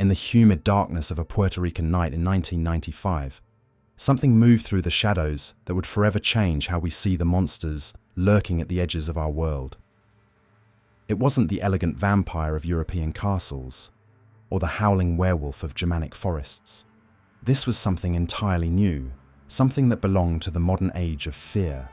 In the humid darkness of a Puerto Rican night in 1995, something moved through the shadows that would forever change how we see the monsters lurking at the edges of our world. It wasn't the elegant vampire of European castles, or the howling werewolf of Germanic forests. This was something entirely new, something that belonged to the modern age of fear,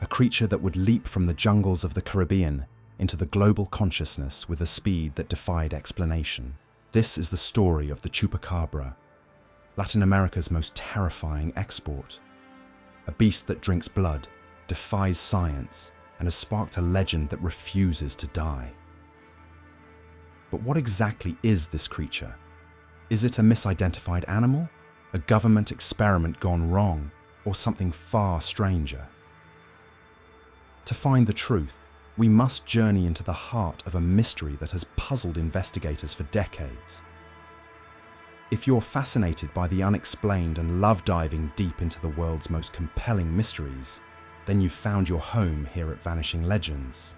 a creature that would leap from the jungles of the Caribbean into the global consciousness with a speed that defied explanation. This is the story of the Chupacabra, Latin America's most terrifying export. A beast that drinks blood, defies science, and has sparked a legend that refuses to die. But what exactly is this creature? Is it a misidentified animal, a government experiment gone wrong, or something far stranger? To find the truth, we must journey into the heart of a mystery that has puzzled investigators for decades. If you're fascinated by the unexplained and love diving deep into the world's most compelling mysteries, then you've found your home here at Vanishing Legends.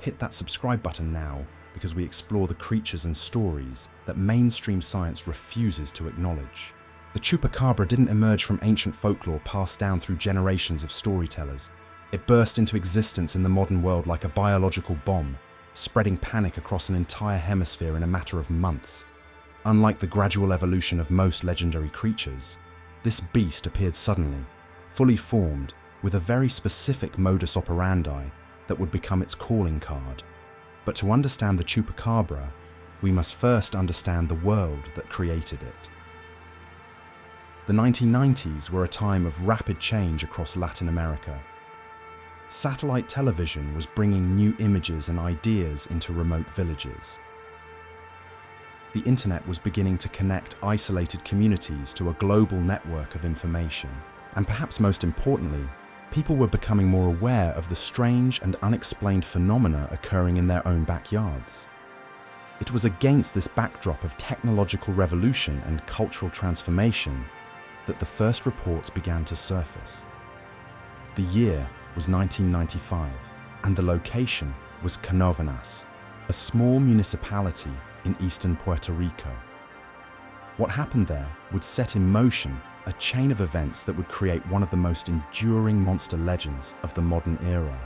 Hit that subscribe button now, because we explore the creatures and stories that mainstream science refuses to acknowledge. The Chupacabra didn't emerge from ancient folklore passed down through generations of storytellers. It burst into existence in the modern world like a biological bomb, spreading panic across an entire hemisphere in a matter of months. Unlike the gradual evolution of most legendary creatures, this beast appeared suddenly, fully formed, with a very specific modus operandi that would become its calling card. But to understand the Chupacabra, we must first understand the world that created it. The 1990s were a time of rapid change across Latin America. Satellite television was bringing new images and ideas into remote villages. The internet was beginning to connect isolated communities to a global network of information. And perhaps most importantly, people were becoming more aware of the strange and unexplained phenomena occurring in their own backyards. It was against this backdrop of technological revolution and cultural transformation that the first reports began to surface. The year was 1995, and the location was Canóvanas, a small municipality in eastern Puerto Rico. What happened there would set in motion a chain of events that would create one of the most enduring monster legends of the modern era.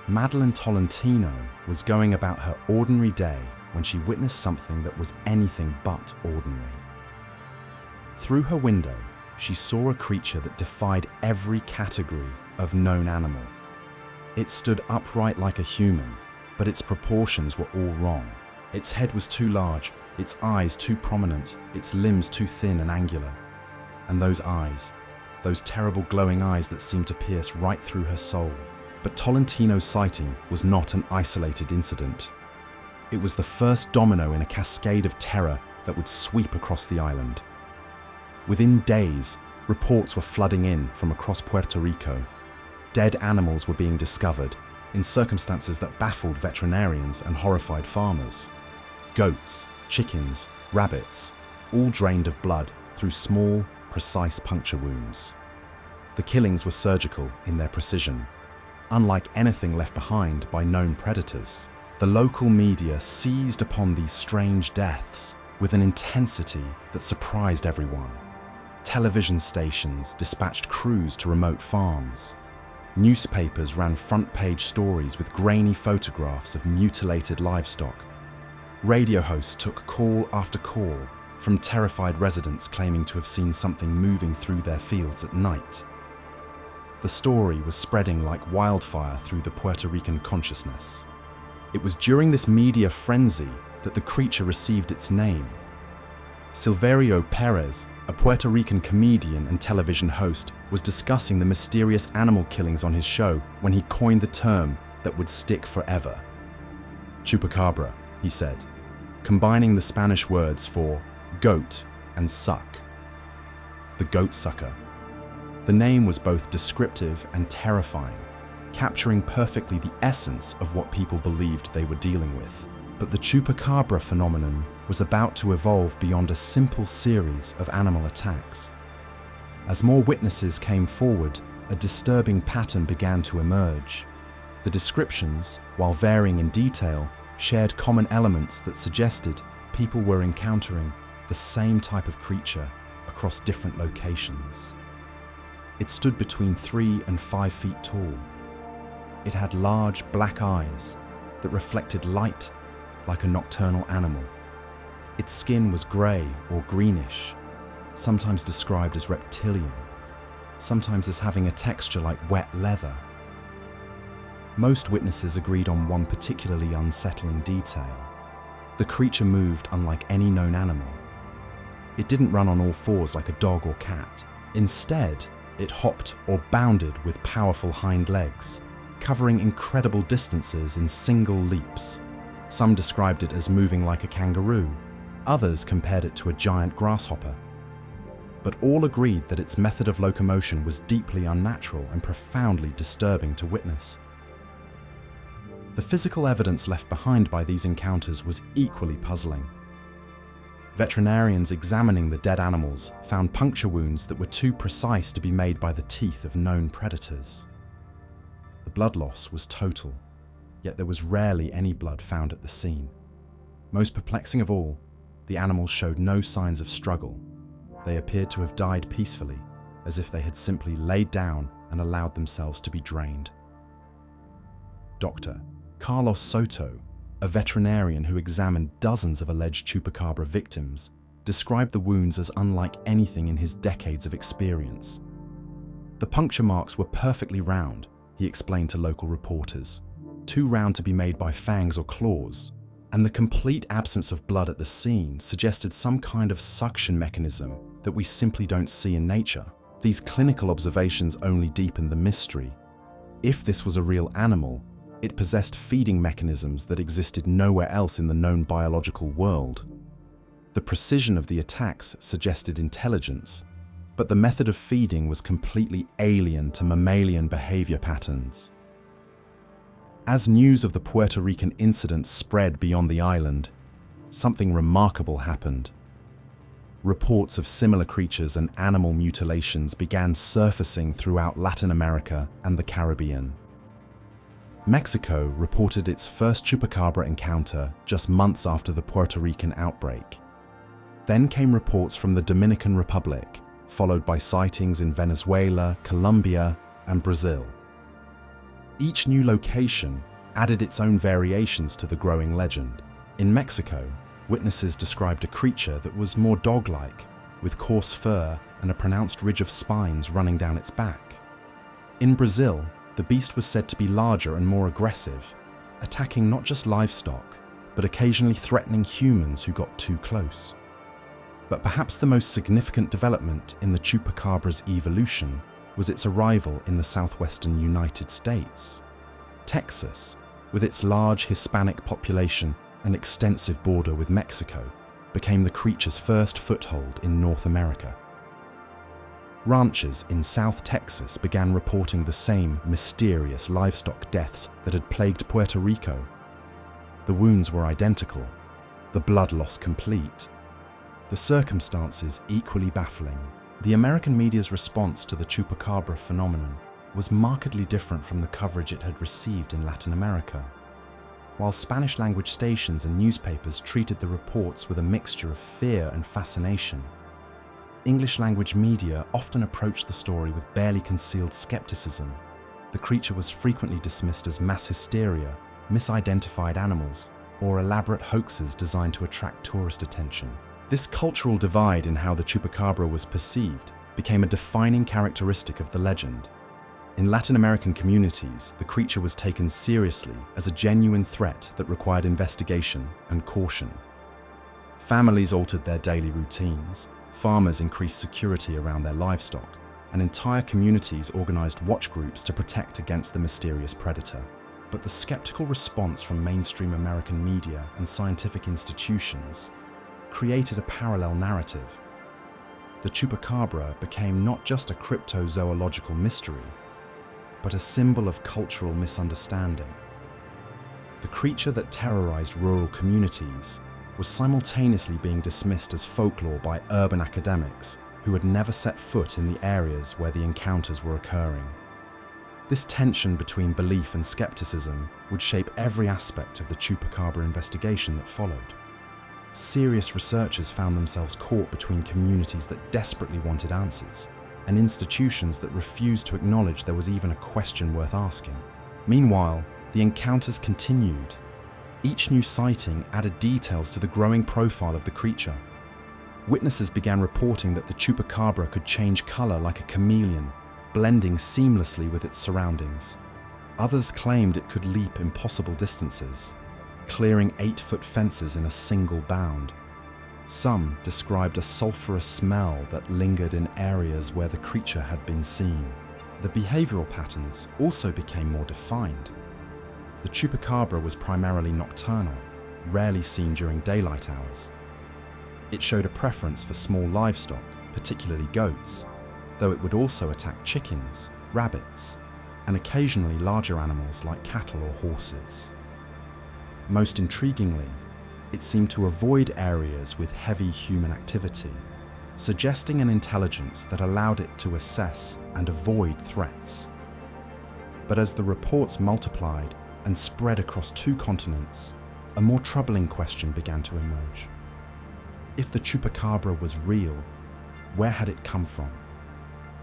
Madeline Tolentino was going about her ordinary day when she witnessed something that was anything but ordinary. Through her window, she saw a creature that defied every category of known animal. It stood upright like a human, but its proportions were all wrong. Its head was too large, its eyes too prominent, its limbs too thin and angular. And those eyes, those terrible glowing eyes that seemed to pierce right through her soul. But Tolentino's sighting was not an isolated incident. It was the first domino in a cascade of terror that would sweep across the island. Within days, reports were flooding in from across Puerto Rico. Dead animals were being discovered in circumstances that baffled veterinarians and horrified farmers. Goats, chickens, rabbits, all drained of blood through small, precise puncture wounds. The killings were surgical in their precision, unlike anything left behind by known predators. The local media seized upon these strange deaths with an intensity that surprised everyone. Television stations dispatched crews to remote farms. Newspapers ran front-page stories with grainy photographs of mutilated livestock. Radio hosts took call after call from terrified residents claiming to have seen something moving through their fields at night. The story was spreading like wildfire through the Puerto Rican consciousness. It was during this media frenzy that the creature received its name. Silverio Perez, a Puerto Rican comedian and television host, was discussing the mysterious animal killings on his show when he coined the term that would stick forever. Chupacabra, he said, combining the Spanish words for goat and suck. The goat sucker. The name was both descriptive and terrifying, capturing perfectly the essence of what people believed they were dealing with. But the Chupacabra phenomenon was about to evolve beyond a simple series of animal attacks. As more witnesses came forward, a disturbing pattern began to emerge. The descriptions, while varying in detail, shared common elements that suggested people were encountering the same type of creature across different locations. It stood between 3 and 5 feet tall. It had large black eyes that reflected light like a nocturnal animal. Its skin was grey or greenish, sometimes described as reptilian, sometimes as having a texture like wet leather. Most witnesses agreed on one particularly unsettling detail. The creature moved unlike any known animal. It didn't run on all fours like a dog or cat. Instead, it hopped or bounded with powerful hind legs, covering incredible distances in single leaps. Some described it as moving like a kangaroo. Others compared it to a giant grasshopper. But all agreed that its method of locomotion was deeply unnatural and profoundly disturbing to witness. The physical evidence left behind by these encounters was equally puzzling. Veterinarians examining the dead animals found puncture wounds that were too precise to be made by the teeth of known predators. The blood loss was total, yet there was rarely any blood found at the scene. Most perplexing of all, the animals showed no signs of struggle. They appeared to have died peacefully, as if they had simply laid down and allowed themselves to be drained. Dr. Carlos Soto, a veterinarian who examined dozens of alleged chupacabra victims, described the wounds as unlike anything in his decades of experience. The puncture marks were perfectly round, he explained to local reporters, too round to be made by fangs or claws, and the complete absence of blood at the scene suggested some kind of suction mechanism that we simply don't see in nature. These clinical observations only deepened the mystery. If this was a real animal, it possessed feeding mechanisms that existed nowhere else in the known biological world. The precision of the attacks suggested intelligence, but the method of feeding was completely alien to mammalian behavior patterns. As news of the Puerto Rican incident spread beyond the island, something remarkable happened. Reports of similar creatures and animal mutilations began surfacing throughout Latin America and the Caribbean. Mexico reported its first chupacabra encounter just months after the Puerto Rican outbreak. Then came reports from the Dominican Republic, followed by sightings in Venezuela, Colombia, and Brazil. Each new location added its own variations to the growing legend. In Mexico, witnesses described a creature that was more dog-like, with coarse fur and a pronounced ridge of spines running down its back. In Brazil, the beast was said to be larger and more aggressive, attacking not just livestock, but occasionally threatening humans who got too close. But perhaps the most significant development in the chupacabra's evolution was its arrival in the southwestern United States. Texas, with its large Hispanic population and extensive border with Mexico, became the creature's first foothold in North America. Ranchers in South Texas began reporting the same mysterious livestock deaths that had plagued Puerto Rico. The wounds were identical, the blood loss complete, the circumstances equally baffling. The American media's response to the chupacabra phenomenon was markedly different from the coverage it had received in Latin America. While Spanish-language stations and newspapers treated the reports with a mixture of fear and fascination, English-language media often approached the story with barely concealed skepticism. The creature was frequently dismissed as mass hysteria, misidentified animals, or elaborate hoaxes designed to attract tourist attention. This cultural divide in how the chupacabra was perceived became a defining characteristic of the legend. In Latin American communities, the creature was taken seriously as a genuine threat that required investigation and caution. Families altered their daily routines, farmers increased security around their livestock, and entire communities organized watch groups to protect against the mysterious predator. But the skeptical response from mainstream American media and scientific institutions created a parallel narrative. The chupacabra became not just a cryptozoological mystery, but a symbol of cultural misunderstanding. The creature that terrorized rural communities was simultaneously being dismissed as folklore by urban academics who had never set foot in the areas where the encounters were occurring. This tension between belief and skepticism would shape every aspect of the chupacabra investigation that followed. serious researchers found themselves caught between communities that desperately wanted answers and institutions that refused to acknowledge there was even a question worth asking. Meanwhile, the encounters continued. Each new sighting added details to the growing profile of the creature. Witnesses began reporting that the Chupacabra could change color like a chameleon, blending seamlessly with its surroundings. Others claimed it could leap impossible distances, clearing 8-foot fences in a single bound. Some described a sulfurous smell that lingered in areas where the creature had been seen. The behavioral patterns also became more defined. The Chupacabra was primarily nocturnal, rarely seen during daylight hours. It showed a preference for small livestock, particularly goats, though it would also attack chickens, rabbits, and occasionally larger animals like cattle or horses. Most intriguingly, it seemed to avoid areas with heavy human activity, suggesting an intelligence that allowed it to assess and avoid threats. But as the reports multiplied and spread across 2 continents, a more troubling question began to emerge. If the Chupacabra was real, where had it come from?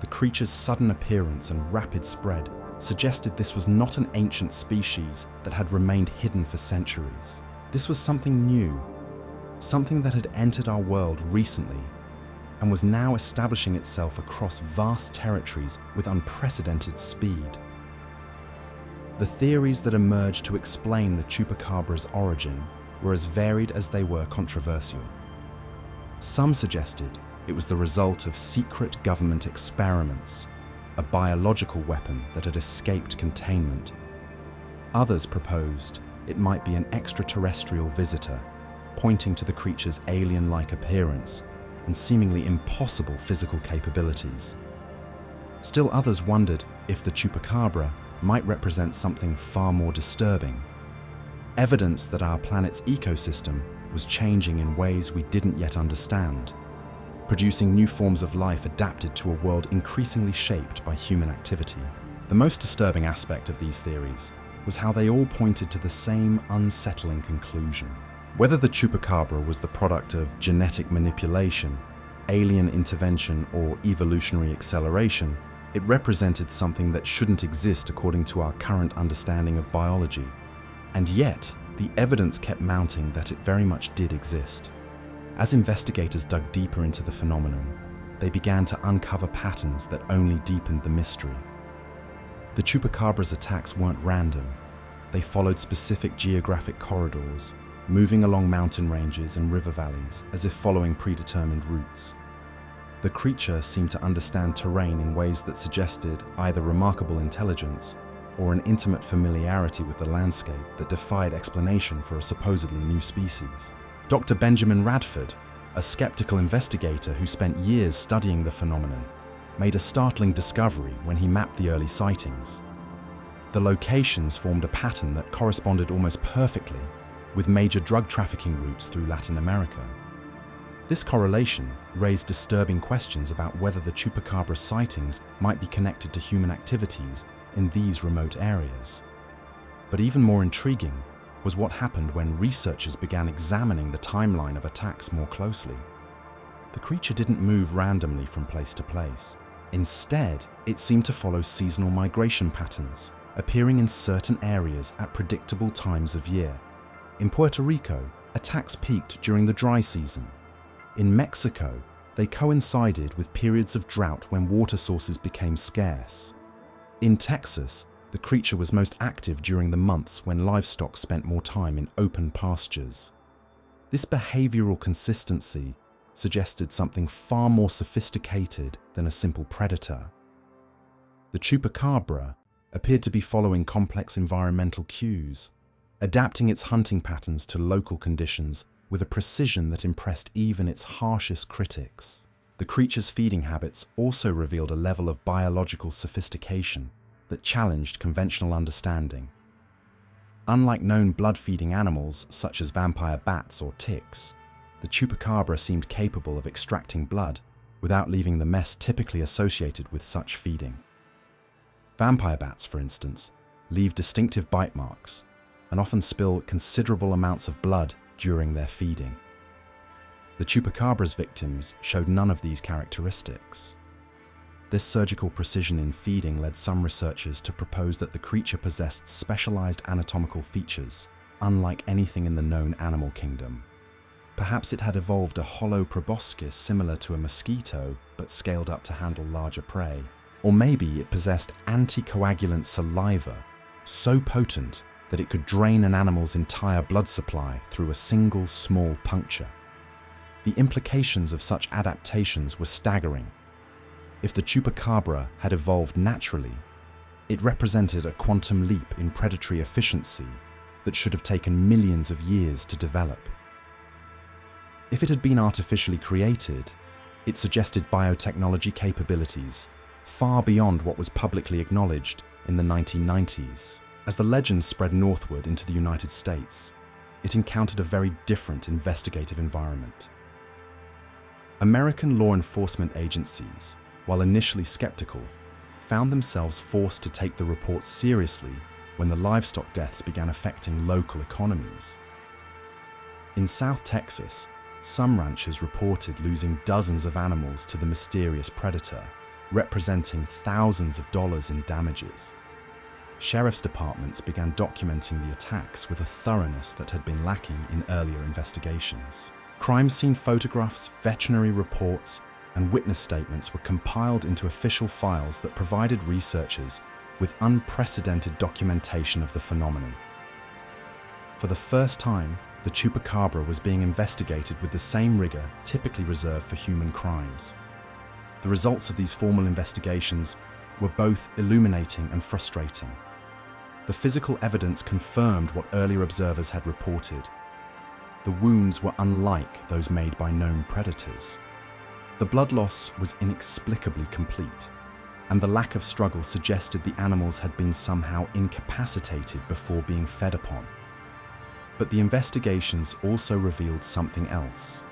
The creature's sudden appearance and rapid spread suggested this was not an ancient species that had remained hidden for centuries. This was something new, something that had entered our world recently and was now establishing itself across vast territories with unprecedented speed. The theories that emerged to explain the Chupacabra's origin were as varied as they were controversial. Some suggested it was the result of secret government experiments, a biological weapon that had escaped containment. Others proposed it might be an extraterrestrial visitor, pointing to the creature's alien-like appearance and seemingly impossible physical capabilities. Still others wondered if the Chupacabra might represent something far more disturbing, evidence that our planet's ecosystem was changing in ways we didn't yet understand, producing new forms of life adapted to a world increasingly shaped by human activity. The most disturbing aspect of these theories was how they all pointed to the same unsettling conclusion. Whether the Chupacabra was the product of genetic manipulation, alien intervention, or evolutionary acceleration, it represented something that shouldn't exist according to our current understanding of biology. And yet, the evidence kept mounting that it very much did exist. As investigators dug deeper into the phenomenon, they began to uncover patterns that only deepened the mystery. The Chupacabra's attacks weren't random. They followed specific geographic corridors, moving along mountain ranges and river valleys as if following predetermined routes. The creature seemed to understand terrain in ways that suggested either remarkable intelligence or an intimate familiarity with the landscape that defied explanation for a supposedly new species. Dr. Benjamin Radford, a skeptical investigator who spent years studying the phenomenon, made a startling discovery when he mapped the early sightings. The locations formed a pattern that corresponded almost perfectly with major drug trafficking routes through Latin America. This correlation raised disturbing questions about whether the Chupacabra sightings might be connected to human activities in these remote areas. But even more intriguing was what happened when researchers began examining the timeline of attacks more closely. The creature didn't move randomly from place to place. Instead, it seemed to follow seasonal migration patterns, appearing in certain areas at predictable times of year. In Puerto Rico, attacks peaked during the dry season. In Mexico, they coincided with periods of drought when water sources became scarce. In Texas, the creature was most active during the months when livestock spent more time in open pastures. This behavioral consistency suggested something far more sophisticated than a simple predator. The Chupacabra appeared to be following complex environmental cues, adapting its hunting patterns to local conditions with a precision that impressed even its harshest critics. The creature's feeding habits also revealed a level of biological sophistication that challenged conventional understanding. Unlike known blood-feeding animals such as vampire bats or ticks, the Chupacabra seemed capable of extracting blood without leaving the mess typically associated with such feeding. Vampire bats, for instance, leave distinctive bite marks and often spill considerable amounts of blood during their feeding. The Chupacabra's victims showed none of these characteristics. This surgical precision in feeding led some researchers to propose that the creature possessed specialized anatomical features, unlike anything in the known animal kingdom. Perhaps it had evolved a hollow proboscis similar to a mosquito, but scaled up to handle larger prey. Or maybe it possessed anticoagulant saliva, so potent that it could drain an animal's entire blood supply through a single small puncture. The implications of such adaptations were staggering. If the Chupacabra had evolved naturally, it represented a quantum leap in predatory efficiency that should have taken millions of years to develop. If it had been artificially created, it suggested biotechnology capabilities far beyond what was publicly acknowledged in the 1990s. As the legend spread northward into the United States, it encountered a very different investigative environment. American law enforcement agencies, while initially skeptical, found themselves forced to take the reports seriously when the livestock deaths began affecting local economies. In South Texas, some ranchers reported losing dozens of animals to the mysterious predator, representing thousands of dollars in damages. Sheriff's departments began documenting the attacks with a thoroughness that had been lacking in earlier investigations. Crime scene photographs, veterinary reports, and witness statements were compiled into official files that provided researchers with unprecedented documentation of the phenomenon. For the first time, the Chupacabra was being investigated with the same rigor typically reserved for human crimes. The results of these formal investigations were both illuminating and frustrating. The physical evidence confirmed what earlier observers had reported. The wounds were unlike those made by known predators. The blood loss was inexplicably complete, and the lack of struggle suggested the animals had been somehow incapacitated before being fed upon. But the investigations also revealed something else.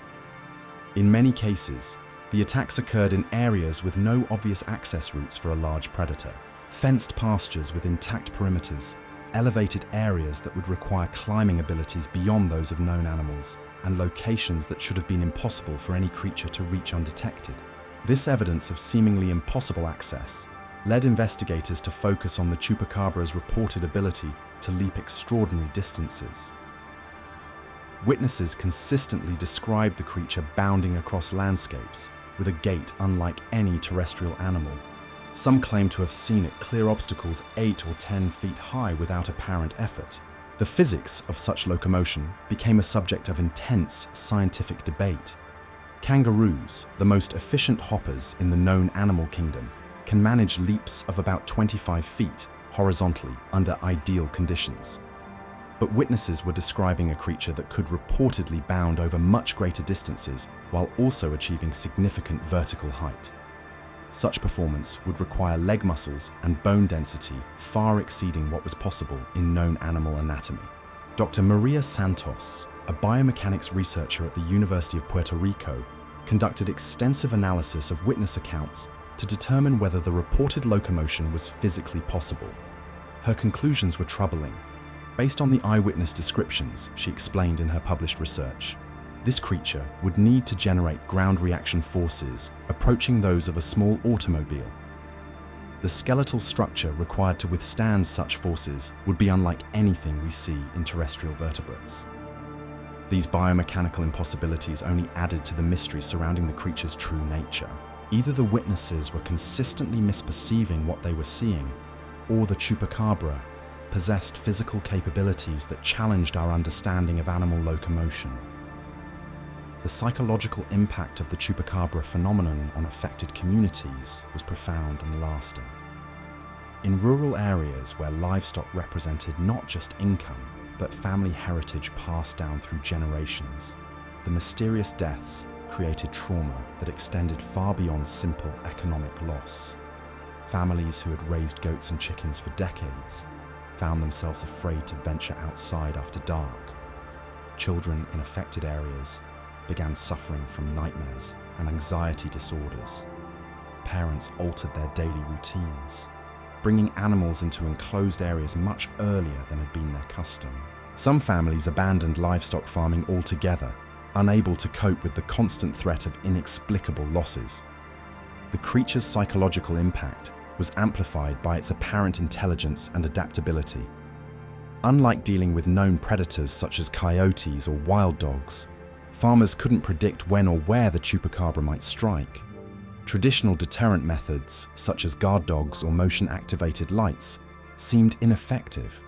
In many cases, the attacks occurred in areas with no obvious access routes for a large predator. Fenced pastures with intact perimeters, elevated areas that would require climbing abilities beyond those of known animals, and locations that should have been impossible for any creature to reach undetected. This evidence of seemingly impossible access led investigators to focus on the Chupacabra's reported ability to leap extraordinary distances. Witnesses consistently described the creature bounding across landscapes with a gait unlike any terrestrial animal. Some claim to have seen it clear obstacles 8 or 10 feet high without apparent effort. The physics of such locomotion became a subject of intense scientific debate. Kangaroos, the most efficient hoppers in the known animal kingdom, can manage leaps of about 25 feet horizontally under ideal conditions. But witnesses were describing a creature that could reportedly bound over much greater distances while also achieving significant vertical height. Such performance would require leg muscles and bone density far exceeding what was possible in known animal anatomy. Dr. Maria Santos, a biomechanics researcher at the University of Puerto Rico, conducted extensive analysis of witness accounts to determine whether the reported locomotion was physically possible. Her conclusions were troubling. Based on the eyewitness descriptions she explained in her published research, this creature would need to generate ground reaction forces approaching those of a small automobile. The skeletal structure required to withstand such forces would be unlike anything we see in terrestrial vertebrates. These biomechanical impossibilities only added to the mystery surrounding the creature's true nature. Either the witnesses were consistently misperceiving what they were seeing, or the Chupacabra possessed physical capabilities that challenged our understanding of animal locomotion. The psychological impact of the Chupacabra phenomenon on affected communities was profound and lasting. In rural areas where livestock represented not just income, but family heritage passed down through generations, the mysterious deaths created trauma that extended far beyond simple economic loss. Families who had raised goats and chickens for decades found themselves afraid to venture outside after dark. Children in affected areas began suffering from nightmares and anxiety disorders. Parents altered their daily routines, bringing animals into enclosed areas much earlier than had been their custom. Some families abandoned livestock farming altogether, unable to cope with the constant threat of inexplicable losses. The creature's psychological impact was amplified by its apparent intelligence and adaptability. Unlike dealing with known predators such as coyotes or wild dogs, farmers couldn't predict when or where the chupacabra might strike. Traditional deterrent methods, such as guard dogs or motion-activated lights, seemed ineffective.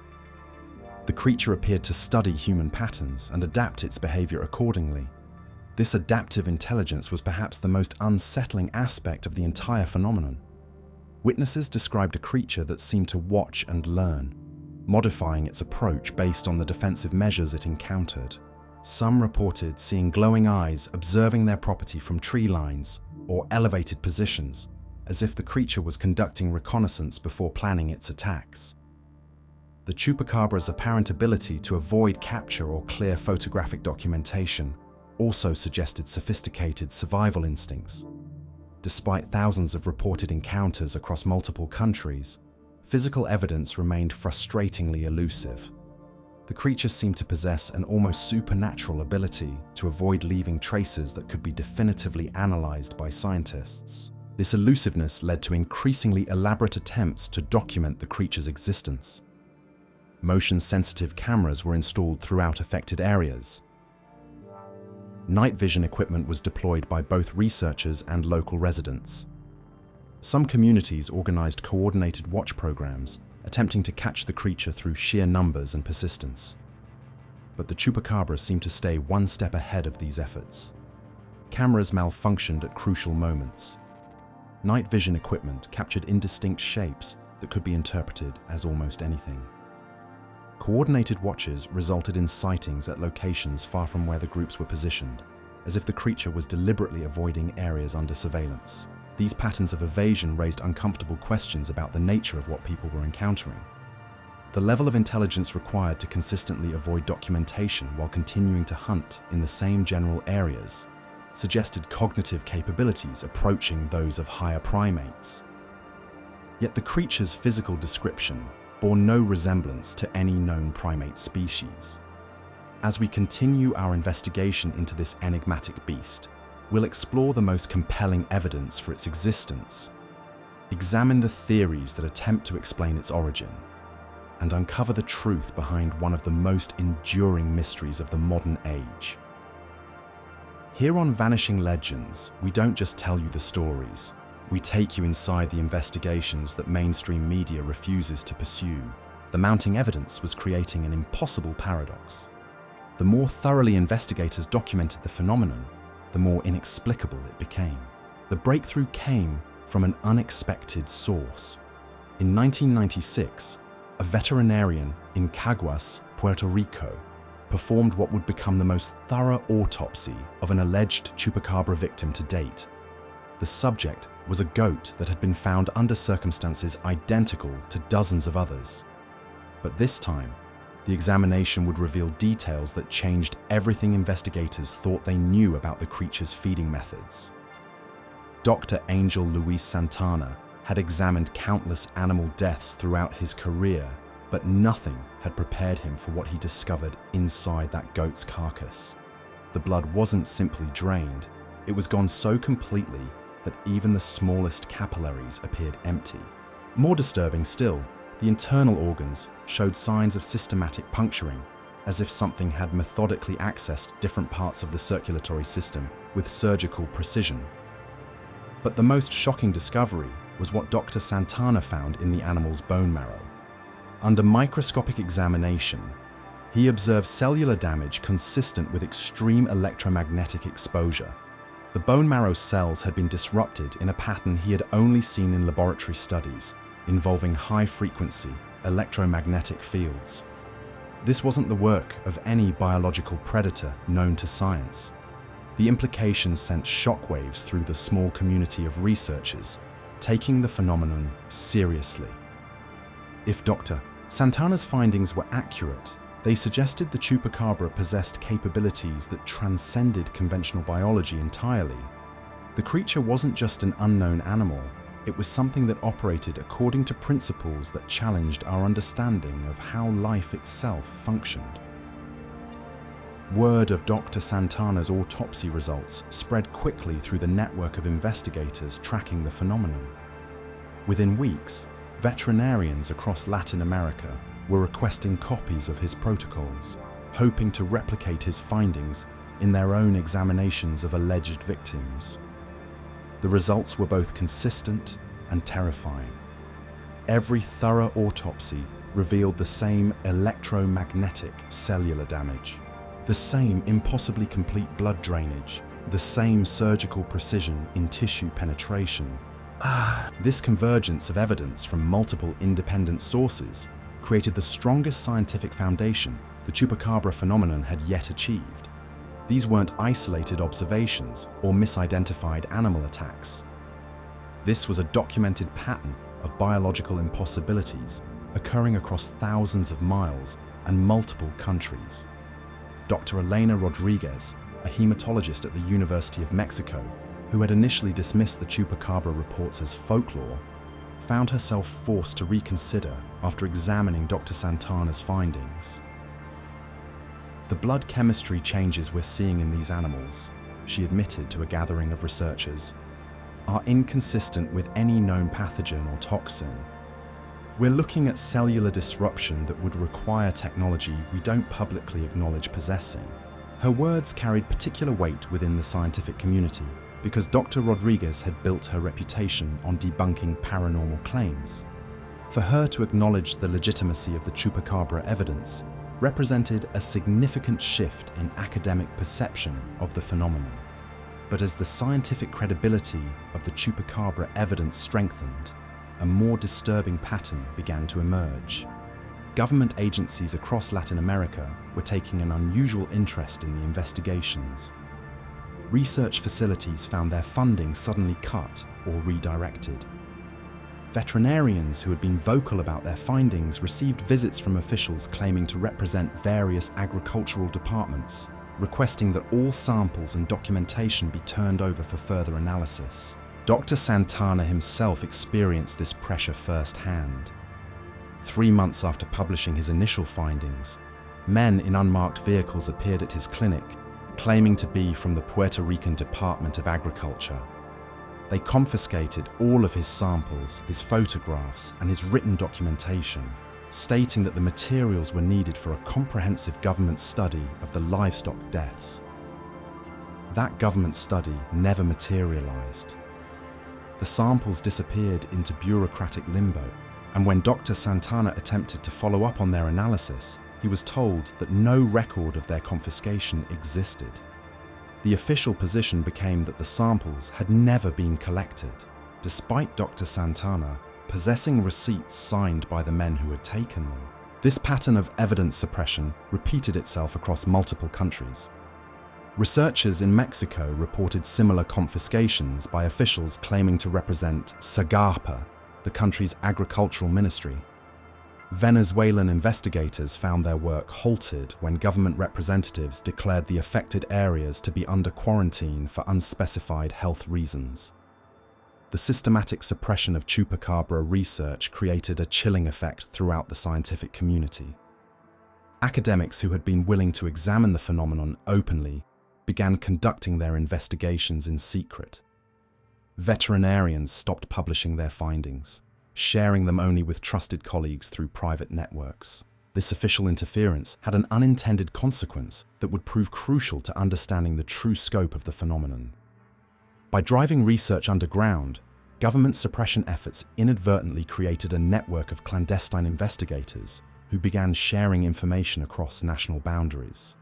The creature appeared to study human patterns and adapt its behavior accordingly. This adaptive intelligence was perhaps the most unsettling aspect of the entire phenomenon. Witnesses described a creature that seemed to watch and learn, modifying its approach based on the defensive measures it encountered. Some reported seeing glowing eyes observing their property from tree lines or elevated positions, as if the creature was conducting reconnaissance before planning its attacks. The chupacabra's apparent ability to avoid capture or clear photographic documentation also suggested sophisticated survival instincts. Despite thousands of reported encounters across multiple countries, physical evidence remained frustratingly elusive. The creature seemed to possess an almost supernatural ability to avoid leaving traces that could be definitively analyzed by scientists. This elusiveness led to increasingly elaborate attempts to document the creature's existence. Motion-sensitive cameras were installed throughout affected areas. Night vision equipment was deployed by both researchers and local residents. Some communities organized coordinated watch programs, attempting to catch the creature through sheer numbers and persistence. But the chupacabra seemed to stay one step ahead of these efforts. Cameras malfunctioned at crucial moments. Night vision equipment captured indistinct shapes that could be interpreted as almost anything. Coordinated watches resulted in sightings at locations far from where the groups were positioned, as if the creature was deliberately avoiding areas under surveillance. These patterns of evasion raised uncomfortable questions about the nature of what people were encountering. The level of intelligence required to consistently avoid documentation while continuing to hunt in the same general areas suggested cognitive capabilities approaching those of higher primates. Yet the creature's physical description bore no resemblance to any known primate species. As we continue our investigation into this enigmatic beast, we'll explore the most compelling evidence for its existence, examine the theories that attempt to explain its origin, and uncover the truth behind one of the most enduring mysteries of the modern age. Here on Vanishing Legends, we don't just tell you the stories. We take you inside the investigations that mainstream media refuses to pursue. The mounting evidence was creating an impossible paradox. The more thoroughly investigators documented the phenomenon, the more inexplicable it became. The breakthrough came from an unexpected source. In 1996, a veterinarian in Caguas, Puerto Rico, performed what would become the most thorough autopsy of an alleged chupacabra victim to date. The subject was a goat that had been found under circumstances identical to dozens of others. But this time, the examination would reveal details that changed everything investigators thought they knew about the creature's feeding methods. Dr. Angel Luis Santana had examined countless animal deaths throughout his career, but nothing had prepared him for what he discovered inside that goat's carcass. The blood wasn't simply drained, it was gone so completely that even the smallest capillaries appeared empty. More disturbing still, the internal organs showed signs of systematic puncturing, as if something had methodically accessed different parts of the circulatory system with surgical precision. But the most shocking discovery was what Dr. Santana found in the animal's bone marrow. Under microscopic examination, he observed cellular damage consistent with extreme electromagnetic exposure. The bone marrow cells had been disrupted in a pattern he had only seen in laboratory studies, involving high-frequency electromagnetic fields. This wasn't the work of any biological predator known to science. The implications sent shockwaves through the small community of researchers, taking the phenomenon seriously. If Dr. Santana's findings were accurate, they suggested the chupacabra possessed capabilities that transcended conventional biology entirely. The creature wasn't just an unknown animal, it was something that operated according to principles that challenged our understanding of how life itself functioned. Word of Dr. Santana's autopsy results spread quickly through the network of investigators tracking the phenomenon. Within weeks, veterinarians across Latin America were requesting copies of his protocols, hoping to replicate his findings in their own examinations of alleged victims. The results were both consistent and terrifying. Every thorough autopsy revealed the same electromagnetic cellular damage, the same impossibly complete blood drainage, the same surgical precision in tissue penetration. This convergence of evidence from multiple independent sources created the strongest scientific foundation the Chupacabra phenomenon had yet achieved. These weren't isolated observations or misidentified animal attacks. This was a documented pattern of biological impossibilities occurring across thousands of miles and multiple countries. Dr. Elena Rodriguez, a hematologist at the University of Mexico, who had initially dismissed the Chupacabra reports as folklore, found herself forced to reconsider after examining Dr. Santana's findings. The blood chemistry changes we're seeing in these animals, she admitted to a gathering of researchers, are inconsistent with any known pathogen or toxin. We're looking at cellular disruption that would require technology we don't publicly acknowledge possessing. Her words carried particular weight within the scientific community because Dr. Rodriguez had built her reputation on debunking paranormal claims. For her to acknowledge the legitimacy of the Chupacabra evidence represented a significant shift in academic perception of the phenomenon. But as the scientific credibility of the Chupacabra evidence strengthened, a more disturbing pattern began to emerge. Government agencies across Latin America were taking an unusual interest in the investigations. Research facilities found their funding suddenly cut or redirected. Veterinarians who had been vocal about their findings received visits from officials claiming to represent various agricultural departments, requesting that all samples and documentation be turned over for further analysis. Dr. Santana himself experienced this pressure firsthand. 3 months after publishing his initial findings, men in unmarked vehicles appeared at his clinic, claiming to be from the Puerto Rican Department of Agriculture. They confiscated all of his samples, his photographs, and his written documentation, stating that the materials were needed for a comprehensive government study of the livestock deaths. That government study never materialized. The samples disappeared into bureaucratic limbo, and when Dr. Santana attempted to follow up on their analysis, he was told that no record of their confiscation existed. The official position became that the samples had never been collected, despite Dr. Santana possessing receipts signed by the men who had taken them. This pattern of evidence suppression repeated itself across multiple countries. Researchers in Mexico reported similar confiscations by officials claiming to represent SAGAPA, the country's agricultural ministry. Venezuelan investigators found their work halted when government representatives declared the affected areas to be under quarantine for unspecified health reasons. The systematic suppression of Chupacabra research created a chilling effect throughout the scientific community. Academics who had been willing to examine the phenomenon openly began conducting their investigations in secret. Veterinarians stopped publishing their findings, sharing them only with trusted colleagues through private networks. This official interference had an unintended consequence that would prove crucial to understanding the true scope of the phenomenon. By driving research underground, government suppression efforts inadvertently created a network of clandestine investigators who began sharing information across national boundaries.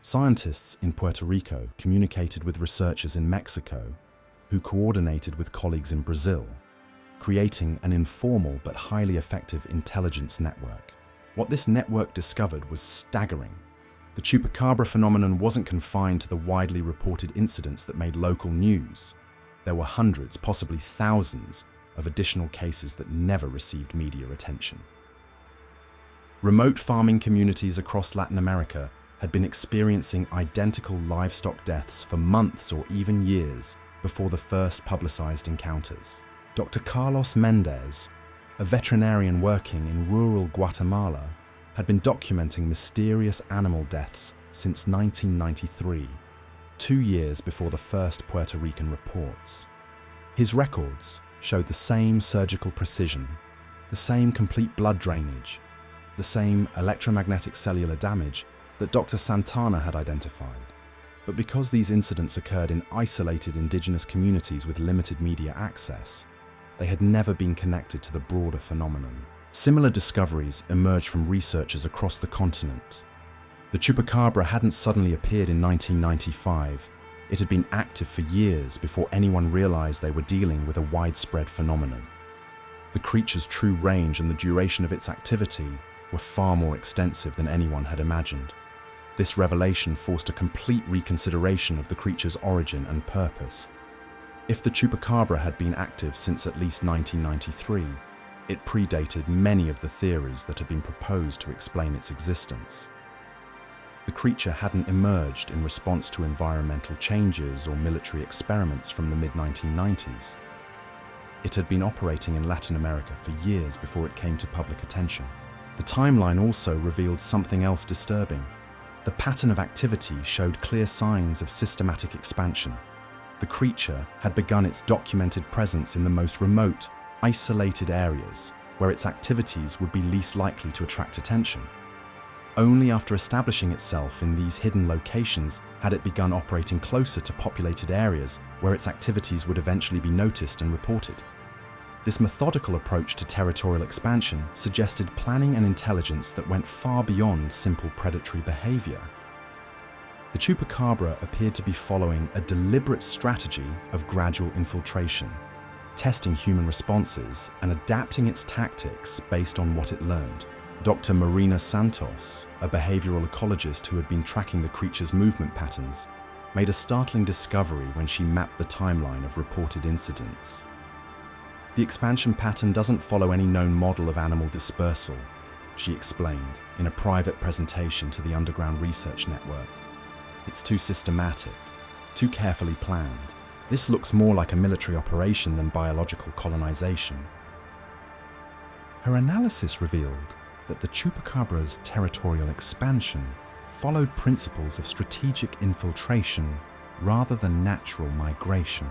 Scientists in Puerto Rico communicated with researchers in Mexico, who coordinated with colleagues in Brazil, creating an informal but highly effective intelligence network. What this network discovered was staggering. The Chupacabra phenomenon wasn't confined to the widely reported incidents that made local news. There were hundreds, possibly thousands, of additional cases that never received media attention. Remote farming communities across Latin America had been experiencing identical livestock deaths for months or even years before the first publicized encounters. Dr. Carlos Mendez, a veterinarian working in rural Guatemala, had been documenting mysterious animal deaths since 1993, 2 years before the first Puerto Rican reports. His records showed the same surgical precision, the same complete blood drainage, the same electromagnetic cellular damage that Dr. Santana had identified. But because these incidents occurred in isolated indigenous communities with limited media access, they had never been connected to the broader phenomenon. Similar discoveries emerged from researchers across the continent. The Chupacabra hadn't suddenly appeared in 1995. It had been active for years before anyone realized they were dealing with a widespread phenomenon. The creature's true range and the duration of its activity were far more extensive than anyone had imagined. This revelation forced a complete reconsideration of the creature's origin and purpose. If the Chupacabra had been active since at least 1993, it predated many of the theories that had been proposed to explain its existence. The creature hadn't emerged in response to environmental changes or military experiments from the mid-1990s. It had been operating in Latin America for years before it came to public attention. The timeline also revealed something else disturbing. The pattern of activity showed clear signs of systematic expansion. The creature had begun its documented presence in the most remote, isolated areas, where its activities would be least likely to attract attention. Only after establishing itself in these hidden locations had it begun operating closer to populated areas where its activities would eventually be noticed and reported. This methodical approach to territorial expansion suggested planning and intelligence that went far beyond simple predatory behavior. The Chupacabra appeared to be following a deliberate strategy of gradual infiltration, testing human responses and adapting its tactics based on what it learned. Dr. Marina Santos, a behavioral ecologist who had been tracking the creature's movement patterns, made a startling discovery when she mapped the timeline of reported incidents. The expansion pattern doesn't follow any known model of animal dispersal, she explained in a private presentation to the Underground Research Network. It's too systematic, too carefully planned. This looks more like a military operation than biological colonization. Her analysis revealed that the Chupacabra's territorial expansion followed principles of strategic infiltration rather than natural migration.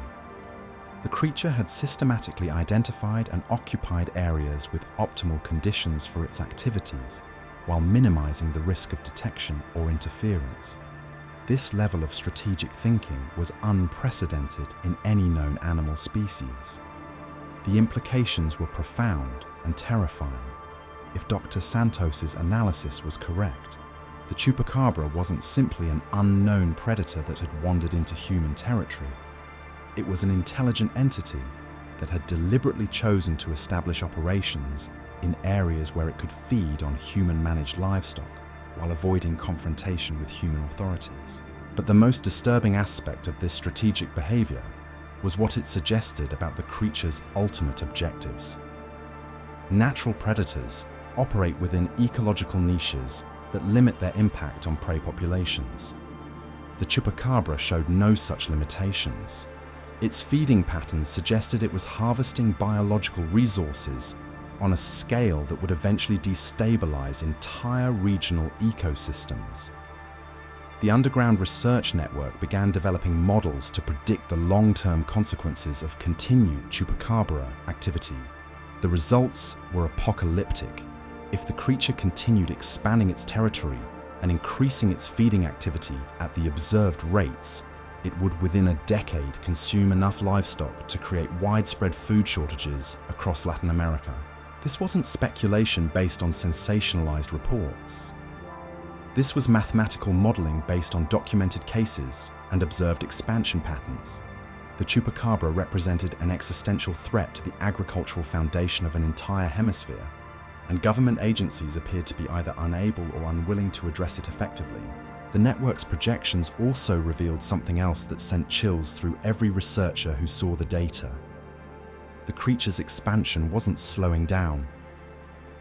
The creature had systematically identified and occupied areas with optimal conditions for its activities, while minimizing the risk of detection or interference. This level of strategic thinking was unprecedented in any known animal species. The implications were profound and terrifying. If Dr. Santos's analysis was correct, the Chupacabra wasn't simply an unknown predator that had wandered into human territory. It was an intelligent entity that had deliberately chosen to establish operations in areas where it could feed on human-managed livestock while avoiding confrontation with human authorities. But the most disturbing aspect of this strategic behavior was what it suggested about the creature's ultimate objectives. Natural predators operate within ecological niches that limit their impact on prey populations. The Chupacabra showed no such limitations. Its feeding patterns suggested it was harvesting biological resources on a scale that would eventually destabilize entire regional ecosystems. The Underground Research Network began developing models to predict the long-term consequences of continued Chupacabra activity. The results were apocalyptic. If the creature continued expanding its territory and increasing its feeding activity at the observed rates, it would within a decade consume enough livestock to create widespread food shortages across Latin America. This wasn't speculation based on sensationalized reports. This was mathematical modeling based on documented cases and observed expansion patterns. The Chupacabra represented an existential threat to the agricultural foundation of an entire hemisphere, and government agencies appeared to be either unable or unwilling to address it effectively. The network's projections also revealed something else that sent chills through every researcher who saw the data. The creature's expansion wasn't slowing down.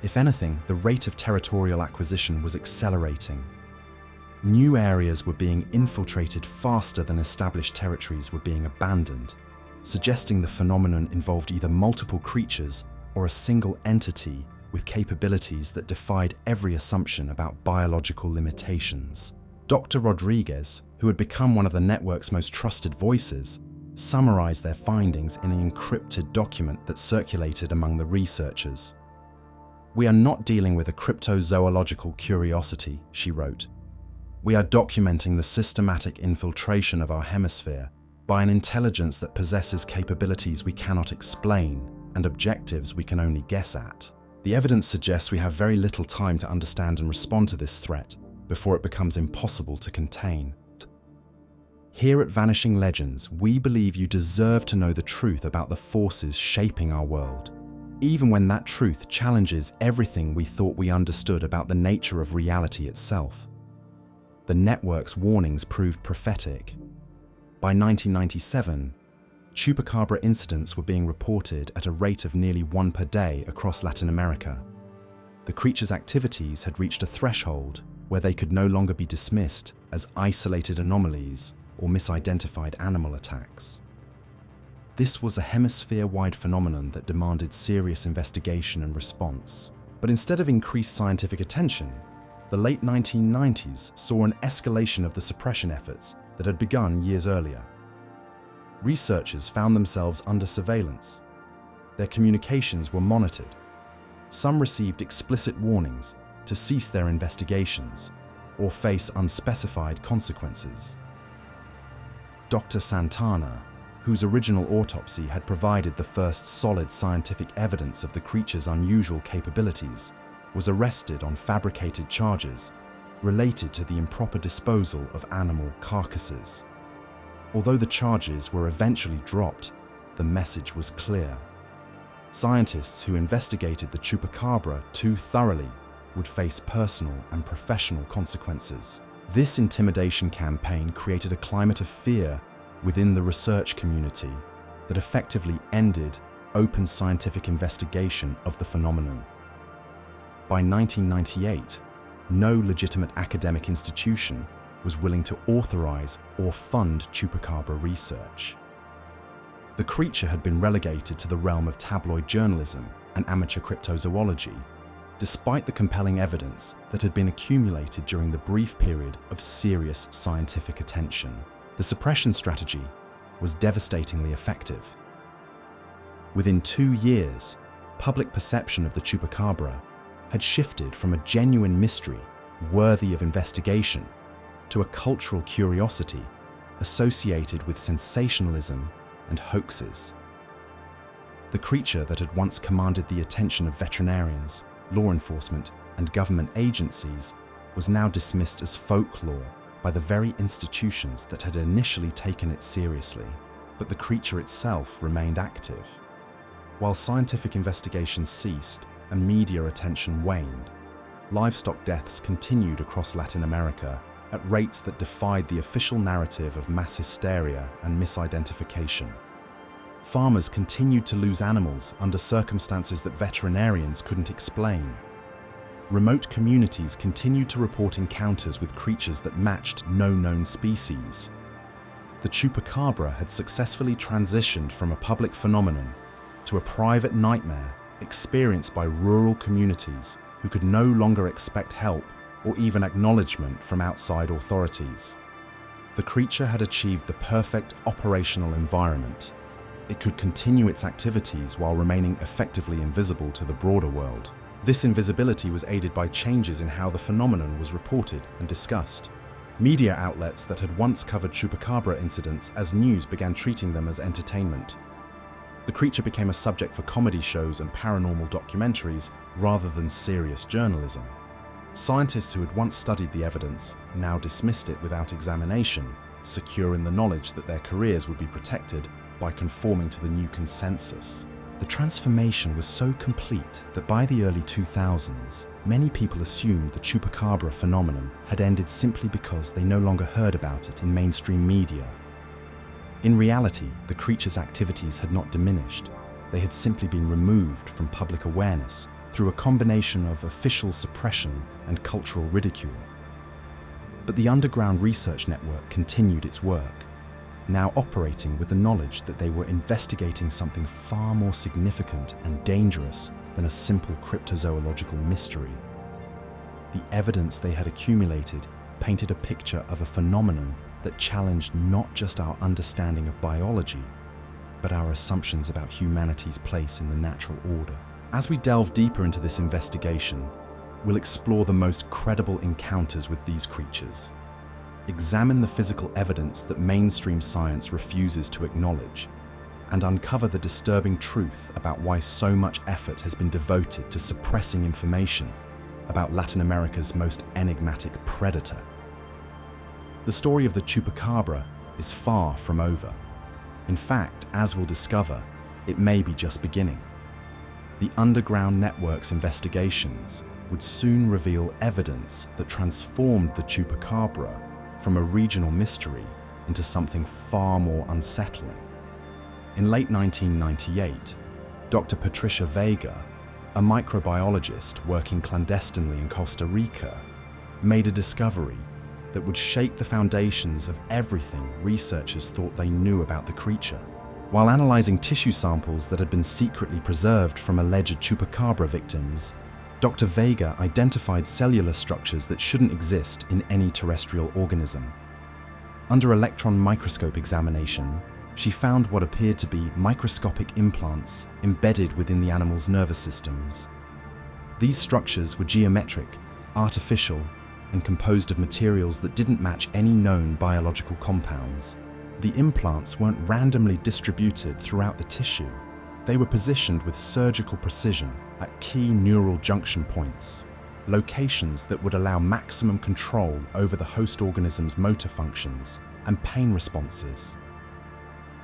If anything, the rate of territorial acquisition was accelerating. New areas were being infiltrated faster than established territories were being abandoned, suggesting the phenomenon involved either multiple creatures or a single entity with capabilities that defied every assumption about biological limitations. Dr. Rodriguez, who had become one of the network's most trusted voices, summarized their findings in an encrypted document that circulated among the researchers. "We are not dealing with a cryptozoological curiosity," she wrote. "We are documenting the systematic infiltration of our hemisphere by an intelligence that possesses capabilities we cannot explain and objectives we can only guess at. The evidence suggests we have very little time to understand and respond to this threat before it becomes impossible to contain. Here at Vanishing Legends, we believe you deserve to know the truth about the forces shaping our world, even when that truth challenges everything we thought we understood about the nature of reality itself." The network's warnings proved prophetic. By 1997, Chupacabra incidents were being reported at a rate of nearly one per day across Latin America. The creature's activities had reached a threshold where they could no longer be dismissed as isolated anomalies or misidentified animal attacks. This was a hemisphere-wide phenomenon that demanded serious investigation and response. But instead of increased scientific attention, the late 1990s saw an escalation of the suppression efforts that had begun years earlier. Researchers found themselves under surveillance. Their communications were monitored. Some received explicit warnings to cease their investigations or face unspecified consequences. Dr. Santana, whose original autopsy had provided the first solid scientific evidence of the creature's unusual capabilities, was arrested on fabricated charges related to the improper disposal of animal carcasses. Although the charges were eventually dropped, the message was clear. Scientists who investigated the Chupacabra too thoroughly would face personal and professional consequences. This intimidation campaign created a climate of fear within the research community that effectively ended open scientific investigation of the phenomenon. By 1998, no legitimate academic institution was willing to authorize or fund Chupacabra research. The creature had been relegated to the realm of tabloid journalism and amateur cryptozoology, despite the compelling evidence that had been accumulated during the brief period of serious scientific attention. The suppression strategy was devastatingly effective. Within 2 years, public perception of the Chupacabra had shifted from a genuine mystery worthy of investigation to a cultural curiosity associated with sensationalism and hoaxes. The creature that had once commanded the attention of veterinarians, law enforcement, and government agencies was now dismissed as folklore by the very institutions that had initially taken it seriously. But the creature itself remained active. While scientific investigations ceased and media attention waned, livestock deaths continued across Latin America at rates that defied the official narrative of mass hysteria and misidentification. Farmers continued to lose animals under circumstances that veterinarians couldn't explain. Remote communities continued to report encounters with creatures that matched no known species. The Chupacabra had successfully transitioned from a public phenomenon to a private nightmare experienced by rural communities who could no longer expect help or even acknowledgement from outside authorities. The creature had achieved the perfect operational environment. It could continue its activities while remaining effectively invisible to the broader world. This invisibility was aided by changes in how the phenomenon was reported and discussed. Media outlets that had once covered Chupacabra incidents as news began treating them as entertainment. The creature became a subject for comedy shows and paranormal documentaries rather than serious journalism. Scientists who had once studied the evidence now dismissed it without examination, secure in the knowledge that their careers would be protected by conforming to the new consensus. The transformation was so complete that by the early 2000s, many people assumed the Chupacabra phenomenon had ended simply because they no longer heard about it in mainstream media. In reality, the creature's activities had not diminished. They had simply been removed from public awareness through a combination of official suppression and cultural ridicule. But the underground research network continued its work, now operating with the knowledge that they were investigating something far more significant and dangerous than a simple cryptozoological mystery. The evidence they had accumulated painted a picture of a phenomenon that challenged not just our understanding of biology, but our assumptions about humanity's place in the natural order. As we delve deeper into this investigation, we'll explore the most credible encounters with these creatures, examine the physical evidence that mainstream science refuses to acknowledge, and uncover the disturbing truth about why so much effort has been devoted to suppressing information about Latin America's most enigmatic predator. The story of the Chupacabra is far from over. In fact, as we'll discover, it may be just beginning. The Underground Network's investigations would soon reveal evidence that transformed the Chupacabra from a regional mystery into something far more unsettling. In late 1998, Dr. Patricia Vega, a microbiologist working clandestinely in Costa Rica, made a discovery that would shake the foundations of everything researchers thought they knew about the creature. While analyzing tissue samples that had been secretly preserved from alleged Chupacabra victims, Dr. Vega identified cellular structures that shouldn't exist in any terrestrial organism. Under electron microscope examination, she found what appeared to be microscopic implants embedded within the animal's nervous systems. These structures were geometric, artificial, and composed of materials that didn't match any known biological compounds. The implants weren't randomly distributed throughout the tissue. They were positioned with surgical precision at key neural junction points, locations that would allow maximum control over the host organism's motor functions and pain responses.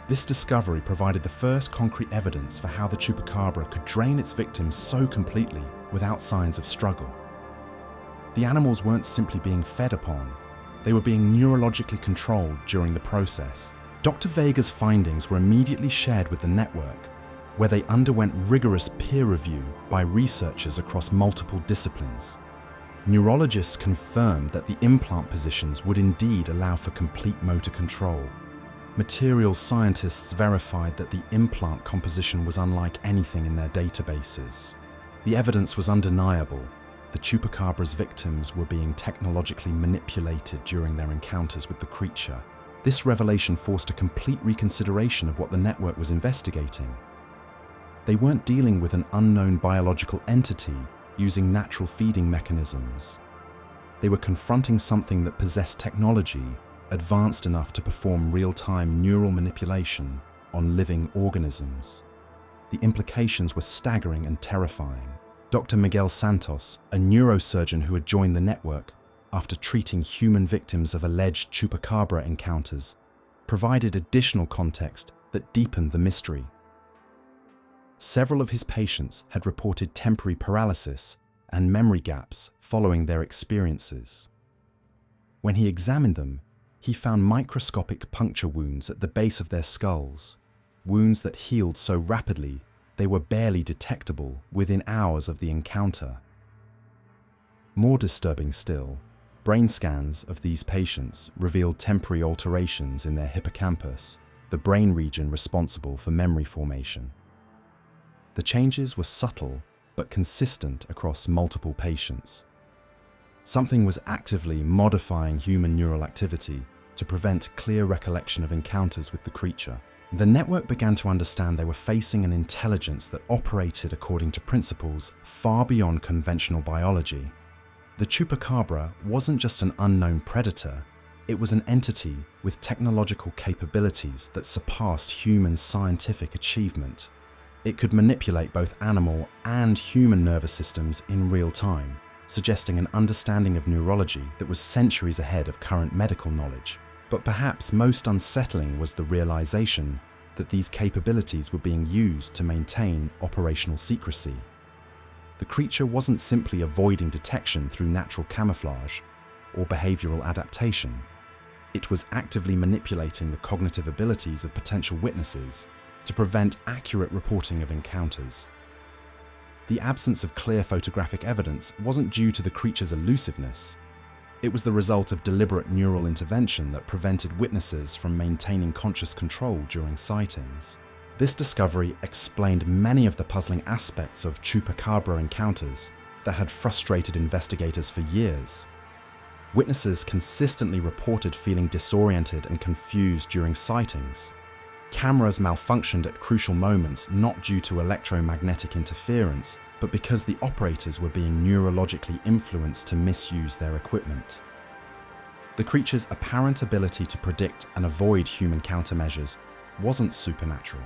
This discovery provided the first concrete evidence for how the Chupacabra could drain its victims so completely without signs of struggle. The animals weren't simply being fed upon, they were being neurologically controlled during the process. Dr. Vega's findings were immediately shared with the network, where they underwent rigorous peer review by researchers across multiple disciplines. Neurologists confirmed that the implant positions would indeed allow for complete motor control. Materials scientists verified that the implant composition was unlike anything in their databases. The evidence was undeniable. The Chupacabra's victims were being technologically manipulated during their encounters with the creature. This revelation forced a complete reconsideration of what the network was investigating. They weren't dealing with an unknown biological entity using natural feeding mechanisms. They were confronting something that possessed technology advanced enough to perform real-time neural manipulation on living organisms. The implications were staggering and terrifying. Dr. Miguel Santos, a neurosurgeon who had joined the network after treating human victims of alleged Chupacabra encounters, provided additional context that deepened the mystery. Several of his patients had reported temporary paralysis and memory gaps following their experiences. When he examined them, he found microscopic puncture wounds at the base of their skulls, wounds that healed so rapidly they were barely detectable within hours of the encounter. More disturbing still, brain scans of these patients revealed temporary alterations in their hippocampus, the brain region responsible for memory formation. The changes were subtle but consistent across multiple patients. Something was actively modifying human neural activity to prevent clear recollection of encounters with the creature. The network began to understand they were facing an intelligence that operated according to principles far beyond conventional biology. The Chupacabra wasn't just an unknown predator, it was an entity with technological capabilities that surpassed human scientific achievement. It could manipulate both animal and human nervous systems in real time, suggesting an understanding of neurology that was centuries ahead of current medical knowledge. But perhaps most unsettling was the realization that these capabilities were being used to maintain operational secrecy. The creature wasn't simply avoiding detection through natural camouflage or behavioral adaptation. It was actively manipulating the cognitive abilities of potential witnesses to prevent accurate reporting of encounters. The absence of clear photographic evidence wasn't due to the creature's elusiveness. It was the result of deliberate neural intervention that prevented witnesses from maintaining conscious control during sightings. This discovery explained many of the puzzling aspects of Chupacabra encounters that had frustrated investigators for years. Witnesses consistently reported feeling disoriented and confused during sightings. Cameras malfunctioned at crucial moments not due to electromagnetic interference, but because the operators were being neurologically influenced to misuse their equipment. The creature's apparent ability to predict and avoid human countermeasures wasn't supernatural.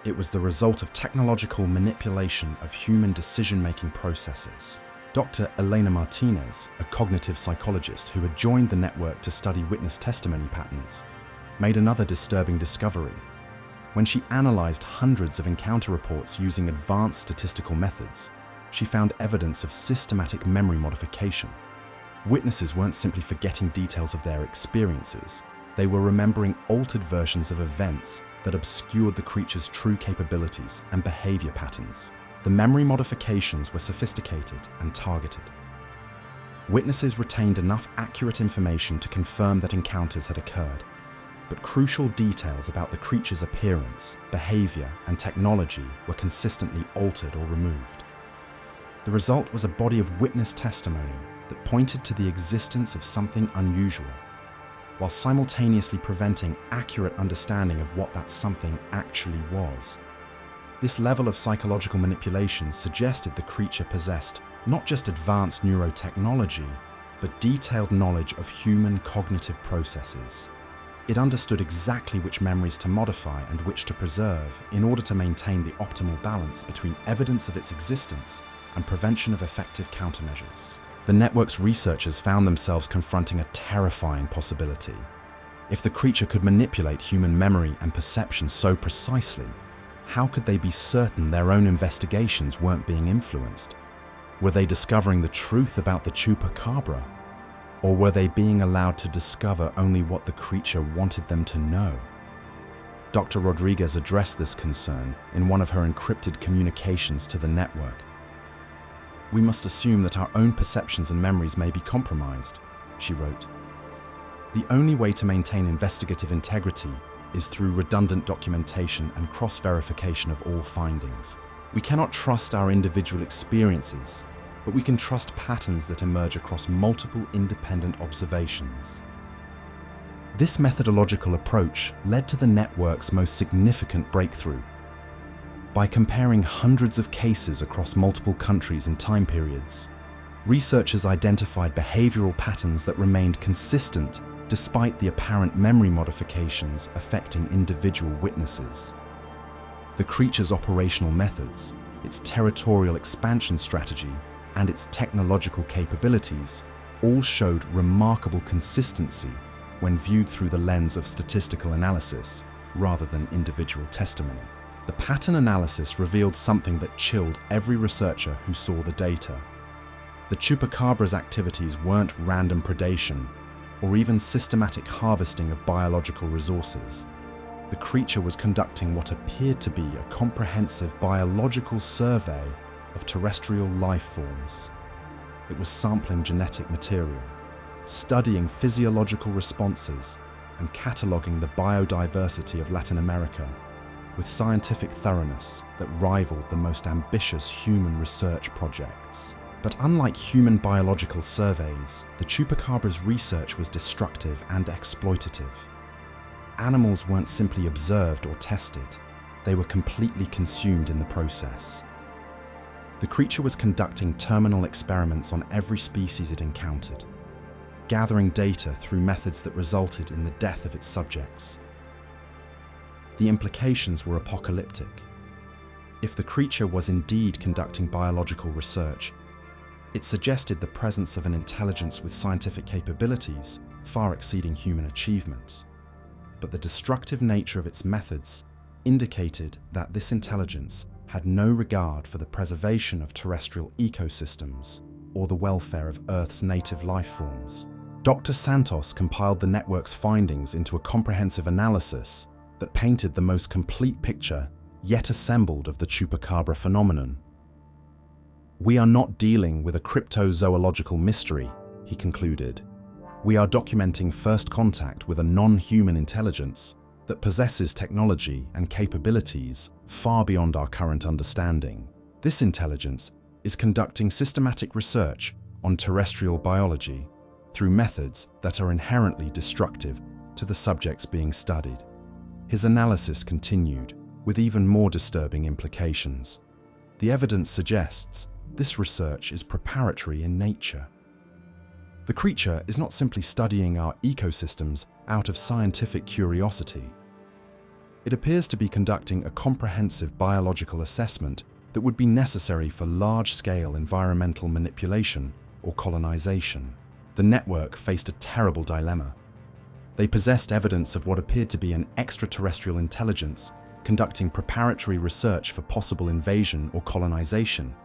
It was the result of technological manipulation of human decision-making processes. Dr. Elena Martinez, a cognitive psychologist who had joined the network to study witness testimony patterns, made another disturbing discovery. When she analyzed hundreds of encounter reports using advanced statistical methods, she found evidence of systematic memory modification. Witnesses weren't simply forgetting details of their experiences, they were remembering altered versions of events that obscured the creature's true capabilities and behavior patterns. The memory modifications were sophisticated and targeted. Witnesses retained enough accurate information to confirm that encounters had occurred, but crucial details about the creature's appearance, behavior, and technology were consistently altered or removed. The result was a body of witness testimony that pointed to the existence of something unusual, while simultaneously preventing accurate understanding of what that something actually was. This level of psychological manipulation suggested the creature possessed not just advanced neurotechnology, but detailed knowledge of human cognitive processes. It understood exactly which memories to modify and which to preserve in order to maintain the optimal balance between evidence of its existence and prevention of effective countermeasures. The network's researchers found themselves confronting a terrifying possibility. If the creature could manipulate human memory and perception so precisely, how could they be certain their own investigations weren't being influenced? Were they discovering the truth about the Chupacabra? Or were they being allowed to discover only what the creature wanted them to know? Dr. Rodriguez addressed this concern in one of her encrypted communications to the network. "We must assume that our own perceptions and memories may be compromised," she wrote. "The only way to maintain investigative integrity is through redundant documentation and cross-verification of all findings. We cannot trust our individual experiences, but we can trust patterns that emerge across multiple independent observations." This methodological approach led to the network's most significant breakthrough. By comparing hundreds of cases across multiple countries and time periods, researchers identified behavioral patterns that remained consistent despite the apparent memory modifications affecting individual witnesses. The creature's operational methods, its territorial expansion strategy, and its technological capabilities all showed remarkable consistency when viewed through the lens of statistical analysis rather than individual testimony. The pattern analysis revealed something that chilled every researcher who saw the data. The Chupacabra's activities weren't random predation or even systematic harvesting of biological resources. The creature was conducting what appeared to be a comprehensive biological survey of terrestrial life forms. It was sampling genetic material, studying physiological responses, and cataloging the biodiversity of Latin America with scientific thoroughness that rivaled the most ambitious human research projects. But unlike human biological surveys, the Chupacabra's research was destructive and exploitative. Animals weren't simply observed or tested, they were completely consumed in the process. The creature was conducting terminal experiments on every species it encountered, gathering data through methods that resulted in the death of its subjects. The implications were apocalyptic. If the creature was indeed conducting biological research, it suggested the presence of an intelligence with scientific capabilities far exceeding human achievement. But the destructive nature of its methods indicated that this intelligence had no regard for the preservation of terrestrial ecosystems or the welfare of Earth's native life forms. Dr. Santos compiled the network's findings into a comprehensive analysis that painted the most complete picture yet assembled of the Chupacabra phenomenon. "We are not dealing with a cryptozoological mystery," he concluded. "We are documenting first contact with a non-human intelligence that possesses technology and capabilities far beyond our current understanding. This intelligence is conducting systematic research on terrestrial biology through methods that are inherently destructive to the subjects being studied. His analysis continued, with even more disturbing implications. The evidence suggests this research is preparatory in nature. The creature is not simply studying our ecosystems out of scientific curiosity. It appears to be conducting a comprehensive biological assessment that would be necessary for large-scale environmental manipulation or colonization. The network faced a terrible dilemma. They possessed evidence of what appeared to be an extraterrestrial intelligence conducting preparatory research for possible invasion or colonization,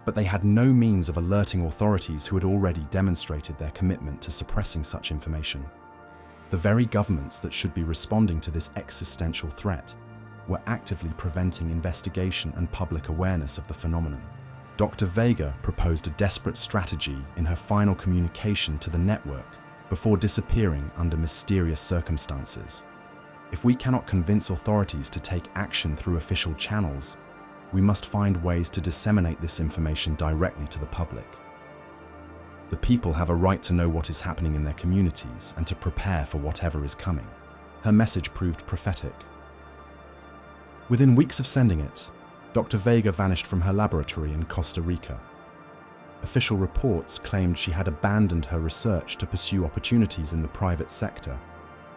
but they had no means of alerting authorities who had already demonstrated their commitment to suppressing such information. The very governments that should be responding to this existential threat were actively preventing investigation and public awareness of the phenomenon. Dr. Vega proposed a desperate strategy in her final communication to the network before disappearing under mysterious circumstances. If we cannot convince authorities to take action through official channels, we must find ways to disseminate this information directly to the public. The people have a right to know what is happening in their communities and to prepare for whatever is coming. Her message proved prophetic. Within weeks of sending it, Dr. Vega vanished from her laboratory in Costa Rica. Official reports claimed she had abandoned her research to pursue opportunities in the private sector,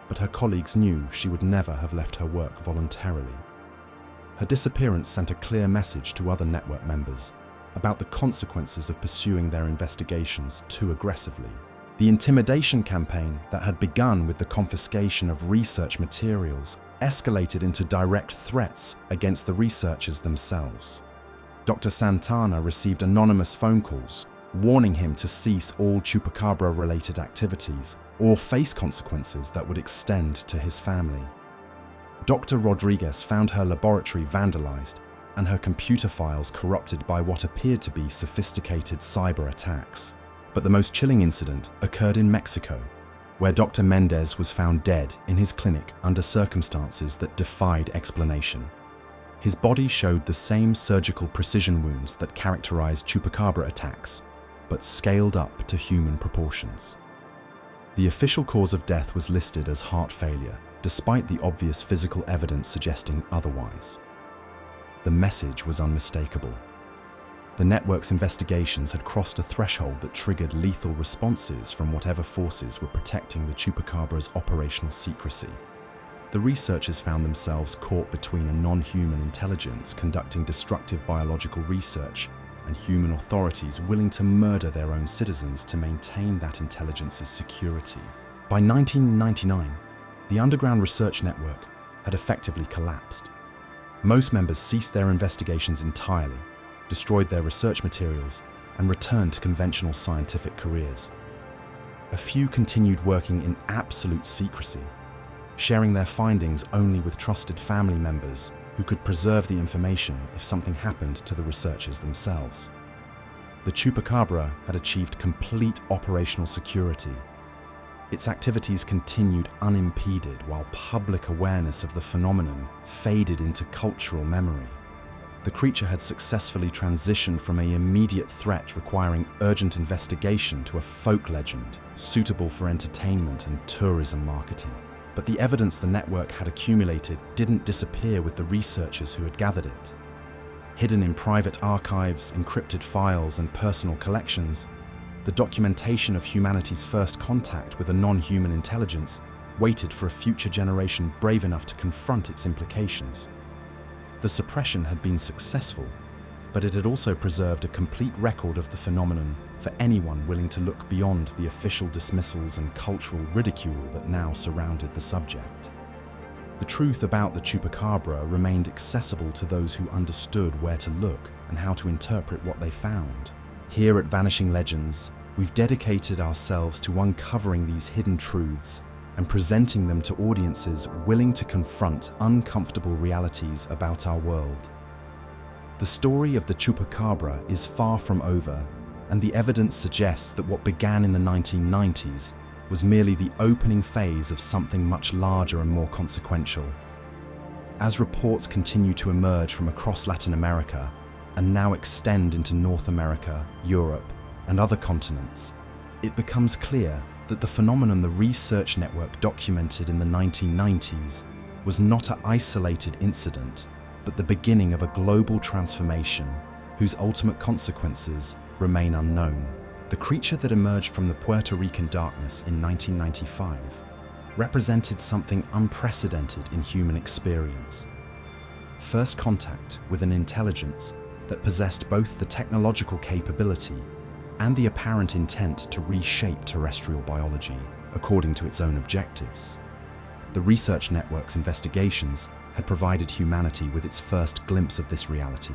but her colleagues knew she would never have left her work voluntarily. Her disappearance sent a clear message to other network members about the consequences of pursuing their investigations too aggressively. The intimidation campaign that had begun with the confiscation of research materials escalated into direct threats against the researchers themselves. Dr. Santana received anonymous phone calls warning him to cease all Chupacabra-related activities or face consequences that would extend to his family. Dr. Rodriguez found her laboratory vandalized and her computer files corrupted by what appeared to be sophisticated cyber attacks. But the most chilling incident occurred in Mexico, where Dr. Mendez was found dead in his clinic under circumstances that defied explanation. His body showed the same surgical precision wounds that characterized Chupacabra attacks, but scaled up to human proportions. The official cause of death was listed as heart failure, despite the obvious physical evidence suggesting otherwise. The message was unmistakable. The network's investigations had crossed a threshold that triggered lethal responses from whatever forces were protecting the Chupacabra's operational secrecy. The researchers found themselves caught between a non-human intelligence conducting destructive biological research and human authorities willing to murder their own citizens to maintain that intelligence's security. By 1999, the underground research network had effectively collapsed. Most members ceased their investigations entirely, destroyed their research materials, and returned to conventional scientific careers. A few continued working in absolute secrecy, sharing their findings only with trusted family members who could preserve the information if something happened to the researchers themselves. The Chupacabra had achieved complete operational security. Its activities continued unimpeded while public awareness of the phenomenon faded into cultural memory. The creature had successfully transitioned from an immediate threat requiring urgent investigation to a folk legend suitable for entertainment and tourism marketing. But the evidence the network had accumulated didn't disappear with the researchers who had gathered it. Hidden in private archives, encrypted files, and personal collections, the documentation of humanity's first contact with a non-human intelligence waited for a future generation brave enough to confront its implications. The suppression had been successful, but it had also preserved a complete record of the phenomenon for anyone willing to look beyond the official dismissals and cultural ridicule that now surrounded the subject. The truth about the Chupacabra remained accessible to those who understood where to look and how to interpret what they found. Here at Vanishing Legends, we've dedicated ourselves to uncovering these hidden truths and presenting them to audiences willing to confront uncomfortable realities about our world. The story of the Chupacabra is far from over, and the evidence suggests that what began in the 1990s was merely the opening phase of something much larger and more consequential. As reports continue to emerge from across Latin America and now extend into North America, Europe, and other continents, it becomes clear that the phenomenon the research network documented in the 1990s was not an isolated incident, but the beginning of a global transformation whose ultimate consequences remain unknown. The creature that emerged from the Puerto Rican darkness in 1995 represented something unprecedented in human experience. First contact with an intelligence that possessed both the technological capability and the apparent intent to reshape terrestrial biology according to its own objectives. The research network's investigations had provided humanity with its first glimpse of this reality,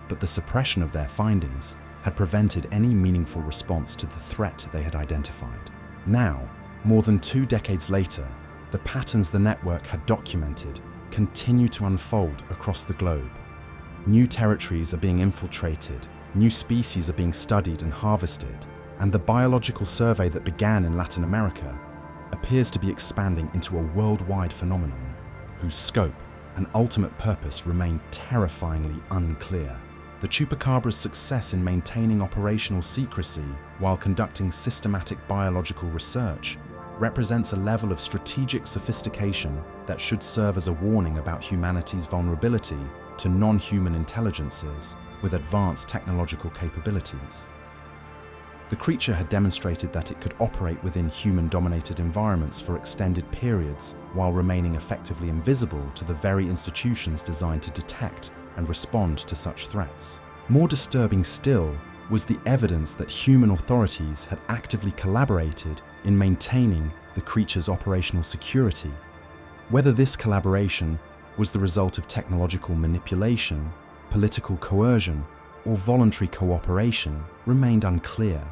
but the suppression of their findings had prevented any meaningful response to the threat they had identified. Now, more than 2 decades later, the patterns the network had documented continue to unfold across the globe. New territories are being infiltrated, new species are being studied and harvested, and the biological survey that began in Latin America appears to be expanding into a worldwide phenomenon whose scope and ultimate purpose remain terrifyingly unclear. The Chupacabra's success in maintaining operational secrecy while conducting systematic biological research represents a level of strategic sophistication that should serve as a warning about humanity's vulnerability to non-human intelligences with advanced technological capabilities. The creature had demonstrated that it could operate within human-dominated environments for extended periods while remaining effectively invisible to the very institutions designed to detect and respond to such threats. More disturbing still was the evidence that human authorities had actively collaborated in maintaining the creature's operational security. Whether this collaboration was the result of technological manipulation, political coercion, or voluntary cooperation remained unclear.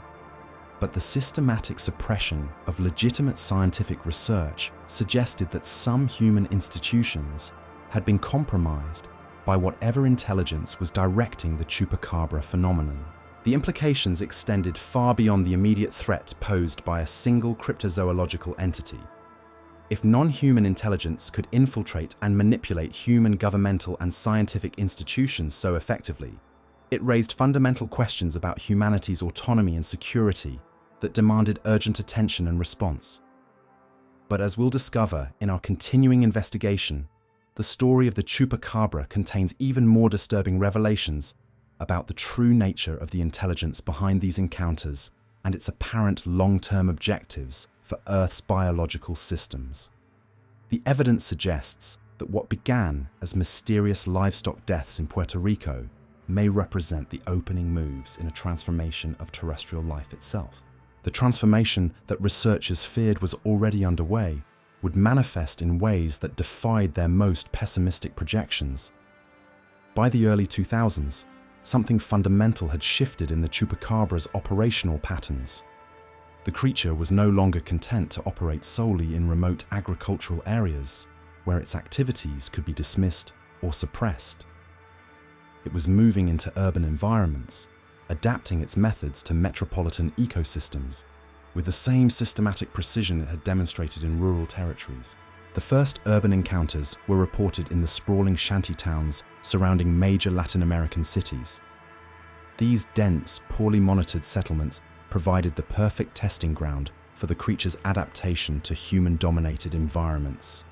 But the systematic suppression of legitimate scientific research suggested that some human institutions had been compromised by whatever intelligence was directing the Chupacabra phenomenon. The implications extended far beyond the immediate threat posed by a single cryptozoological entity. If non-human intelligence could infiltrate and manipulate human governmental and scientific institutions so effectively, it raised fundamental questions about humanity's autonomy and security that demanded urgent attention and response. But as we'll discover in our continuing investigation, the story of the Chupacabra contains even more disturbing revelations about the true nature of the intelligence behind these encounters and its apparent long-term objectives for Earth's biological systems. The evidence suggests that what began as mysterious livestock deaths in Puerto Rico may represent the opening moves in a transformation of terrestrial life itself. The transformation that researchers feared was already underway would manifest in ways that defied their most pessimistic projections. By the early 2000s, something fundamental had shifted in the Chupacabra's operational patterns. The creature was no longer content to operate solely in remote agricultural areas, where its activities could be dismissed or suppressed. It was moving into urban environments, adapting its methods to metropolitan ecosystems, with the same systematic precision it had demonstrated in rural territories. The first urban encounters were reported in the sprawling shanty towns surrounding major Latin American cities. These dense, poorly monitored settlements provided the perfect testing ground for the creature's adaptation to human-dominated environments.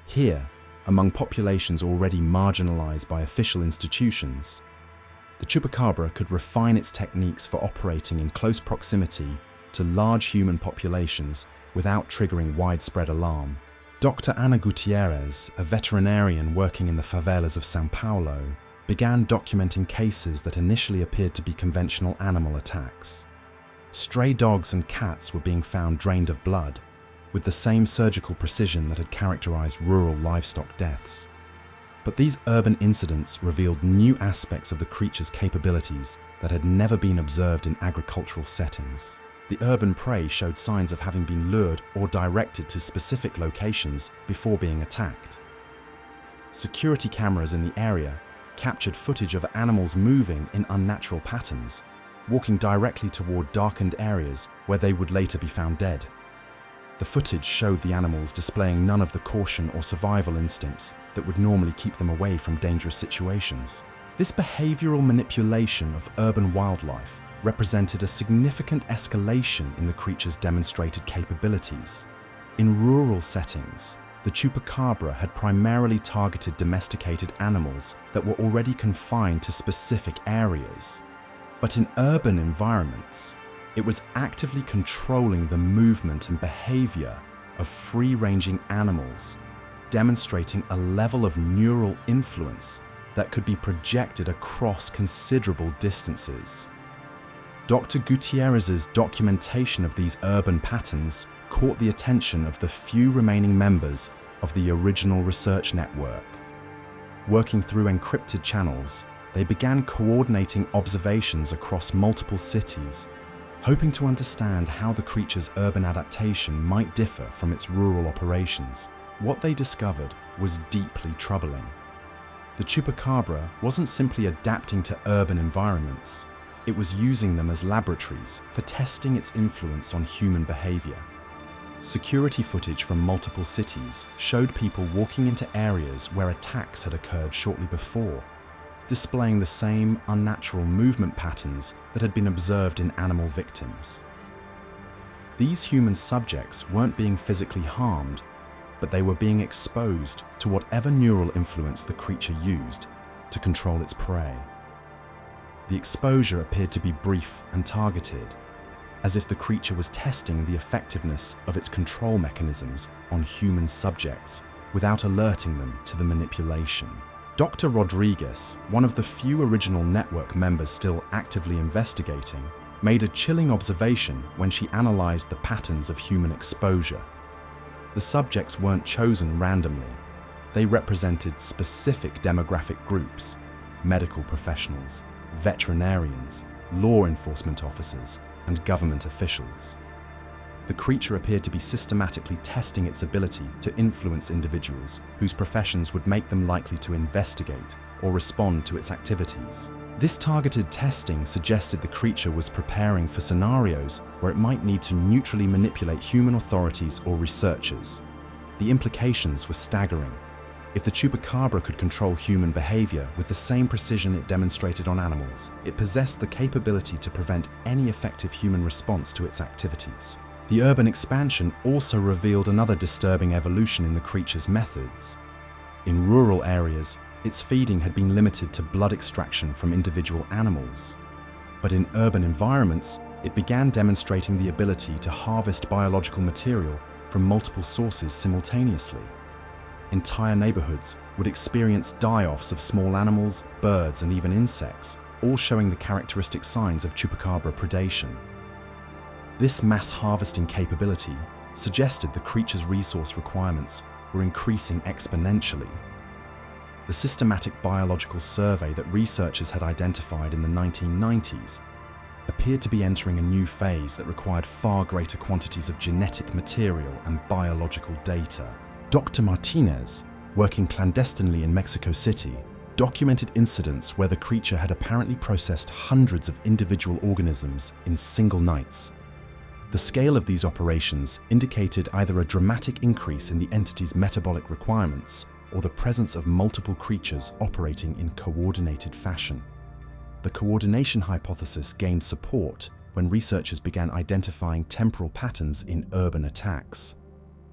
Here, among populations already marginalized by official institutions, the Chupacabra could refine its techniques for operating in close proximity to large human populations without triggering widespread alarm. Dr. Ana Gutierrez, a veterinarian working in the favelas of São Paulo, began documenting cases that initially appeared to be conventional animal attacks. Stray dogs and cats were being found drained of blood, with the same surgical precision that had characterized rural livestock deaths. But these urban incidents revealed new aspects of the creature's capabilities that had never been observed in agricultural settings. The urban prey showed signs of having been lured or directed to specific locations before being attacked. Security cameras in the area captured footage of animals moving in unnatural patterns, walking directly toward darkened areas where they would later be found dead. The footage showed the animals displaying none of the caution or survival instincts that would normally keep them away from dangerous situations. This behavioral manipulation of urban wildlife represented a significant escalation in the creature's demonstrated capabilities. In rural settings, the Chupacabra had primarily targeted domesticated animals that were already confined to specific areas. But in urban environments, it was actively controlling the movement and behavior of free-ranging animals, demonstrating a level of neural influence that could be projected across considerable distances. Dr. Gutierrez's documentation of these urban patterns caught the attention of the few remaining members of the original research network. Working through encrypted channels, they began coordinating observations across multiple cities, hoping to understand how the creature's urban adaptation might differ from its rural operations. What they discovered was deeply troubling. The Chupacabra wasn't simply adapting to urban environments, it was using them as laboratories for testing its influence on human behavior. Security footage from multiple cities showed people walking into areas where attacks had occurred shortly before, displaying the same unnatural movement patterns that had been observed in animal victims. These human subjects weren't being physically harmed, but they were being exposed to whatever neural influence the creature used to control its prey. The exposure appeared to be brief and targeted, as if the creature was testing the effectiveness of its control mechanisms on human subjects without alerting them to the manipulation. Dr. Rodriguez, one of the few original network members still actively investigating, made a chilling observation when she analyzed the patterns of human exposure. The subjects weren't chosen randomly. They represented specific demographic groups: medical professionals, veterinarians, law enforcement officers, and government officials. The creature appeared to be systematically testing its ability to influence individuals whose professions would make them likely to investigate or respond to its activities. This targeted testing suggested the creature was preparing for scenarios where it might need to neutrally manipulate human authorities or researchers. The implications were staggering. If the Chupacabra could control human behavior with the same precision it demonstrated on animals, it possessed the capability to prevent any effective human response to its activities. The urban expansion also revealed another disturbing evolution in the creature's methods. In rural areas, its feeding had been limited to blood extraction from individual animals. But in urban environments, it began demonstrating the ability to harvest biological material from multiple sources simultaneously. Entire neighborhoods would experience die-offs of small animals, birds, and even insects, all showing the characteristic signs of Chupacabra predation. This mass harvesting capability suggested the creature's resource requirements were increasing exponentially. The systematic biological survey that researchers had identified in the 1990s appeared to be entering a new phase that required far greater quantities of genetic material and biological data. Dr. Martinez, working clandestinely in Mexico City, documented incidents where the creature had apparently processed hundreds of individual organisms in single nights. The scale of these operations indicated either a dramatic increase in the entity's metabolic requirements or the presence of multiple creatures operating in coordinated fashion. The coordination hypothesis gained support when researchers began identifying temporal patterns in urban attacks.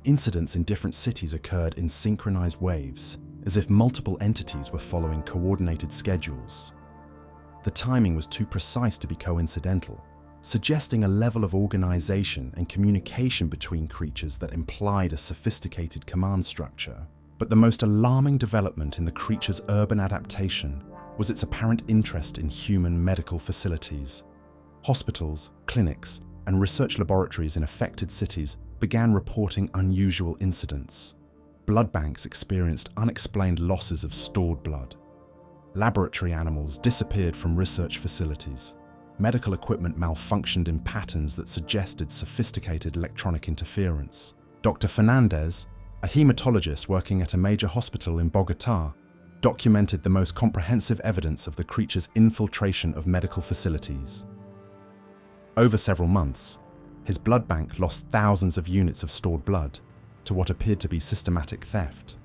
Incidents in different cities occurred in synchronized waves, as if multiple entities were following coordinated schedules. The timing was too precise to be coincidental, suggesting a level of organization and communication between creatures that implied a sophisticated command structure. But the most alarming development in the creature's urban adaptation was its apparent interest in human medical facilities. Hospitals, clinics, and research laboratories in affected cities began reporting unusual incidents. Blood banks experienced unexplained losses of stored blood. Laboratory animals disappeared from research facilities. Medical equipment malfunctioned in patterns that suggested sophisticated electronic interference. Dr. Fernandez, a hematologist working at a major hospital in Bogotá, documented the most comprehensive evidence of the creature's infiltration of medical facilities. Over several months, his blood bank lost thousands of units of stored blood to what appeared to be systematic theft.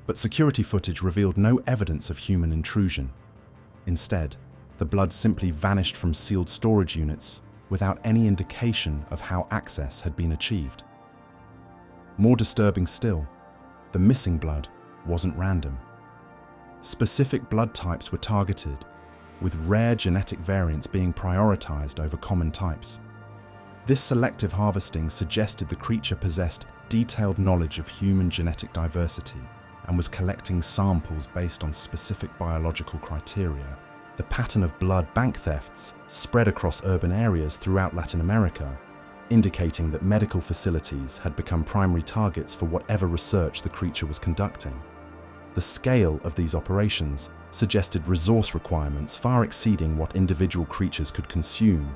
But security footage revealed no evidence of human intrusion. Instead, The blood simply vanished from sealed storage units without any indication of how access had been achieved. More disturbing still, the missing blood wasn't random. Specific blood types were targeted, with rare genetic variants being prioritized over common types. This selective harvesting suggested the creature possessed detailed knowledge of human genetic diversity and was collecting samples based on specific biological criteria. The pattern of blood bank thefts spread across urban areas throughout Latin America, indicating that medical facilities had become primary targets for whatever research the creature was conducting. The scale of these operations suggested resource requirements far exceeding what individual creatures could consume,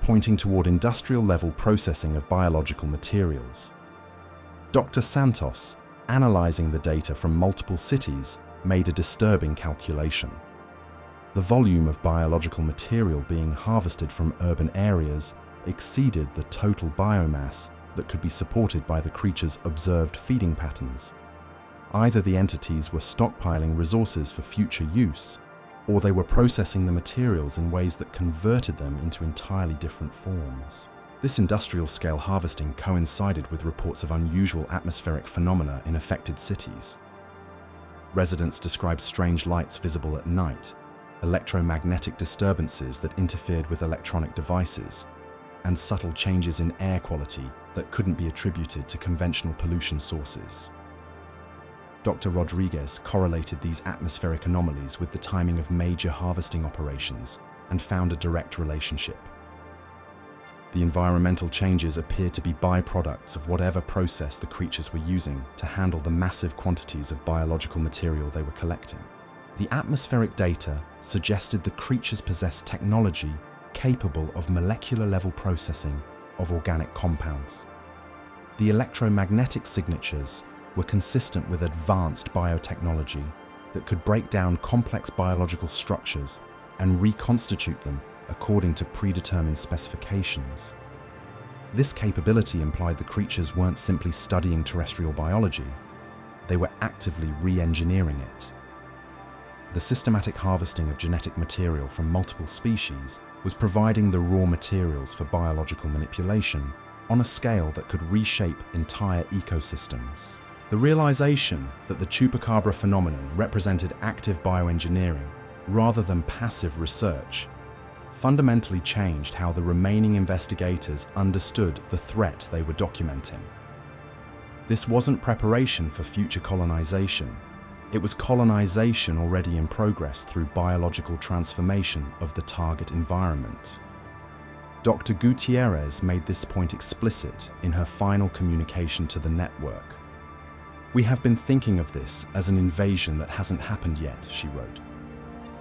pointing toward industrial-level processing of biological materials. Dr. Santos, analyzing the data from multiple cities, made a disturbing calculation. The volume of biological material being harvested from urban areas exceeded the total biomass that could be supported by the creature's observed feeding patterns. Either the entities were stockpiling resources for future use, or they were processing the materials in ways that converted them into entirely different forms. This industrial-scale harvesting coincided with reports of unusual atmospheric phenomena in affected cities. Residents described strange lights visible at night, electromagnetic disturbances that interfered with electronic devices, and subtle changes in air quality that couldn't be attributed to conventional pollution sources. Dr. Rodriguez correlated these atmospheric anomalies with the timing of major harvesting operations and found a direct relationship. The environmental changes appeared to be byproducts of whatever process the creatures were using to handle the massive quantities of biological material they were collecting. The atmospheric data suggested the creatures possessed technology capable of molecular-level processing of organic compounds. The electromagnetic signatures were consistent with advanced biotechnology that could break down complex biological structures and reconstitute them according to predetermined specifications. This capability implied the creatures weren't simply studying terrestrial biology, they were actively re-engineering it. The systematic harvesting of genetic material from multiple species was providing the raw materials for biological manipulation on a scale that could reshape entire ecosystems. The realization that the Chupacabra phenomenon represented active bioengineering rather than passive research fundamentally changed how the remaining investigators understood the threat they were documenting. This wasn't preparation for future colonization. It was colonization already in progress through biological transformation of the target environment. Dr. Gutierrez made this point explicit in her final communication to the network. "We have been thinking of this as an invasion that hasn't happened yet," she wrote.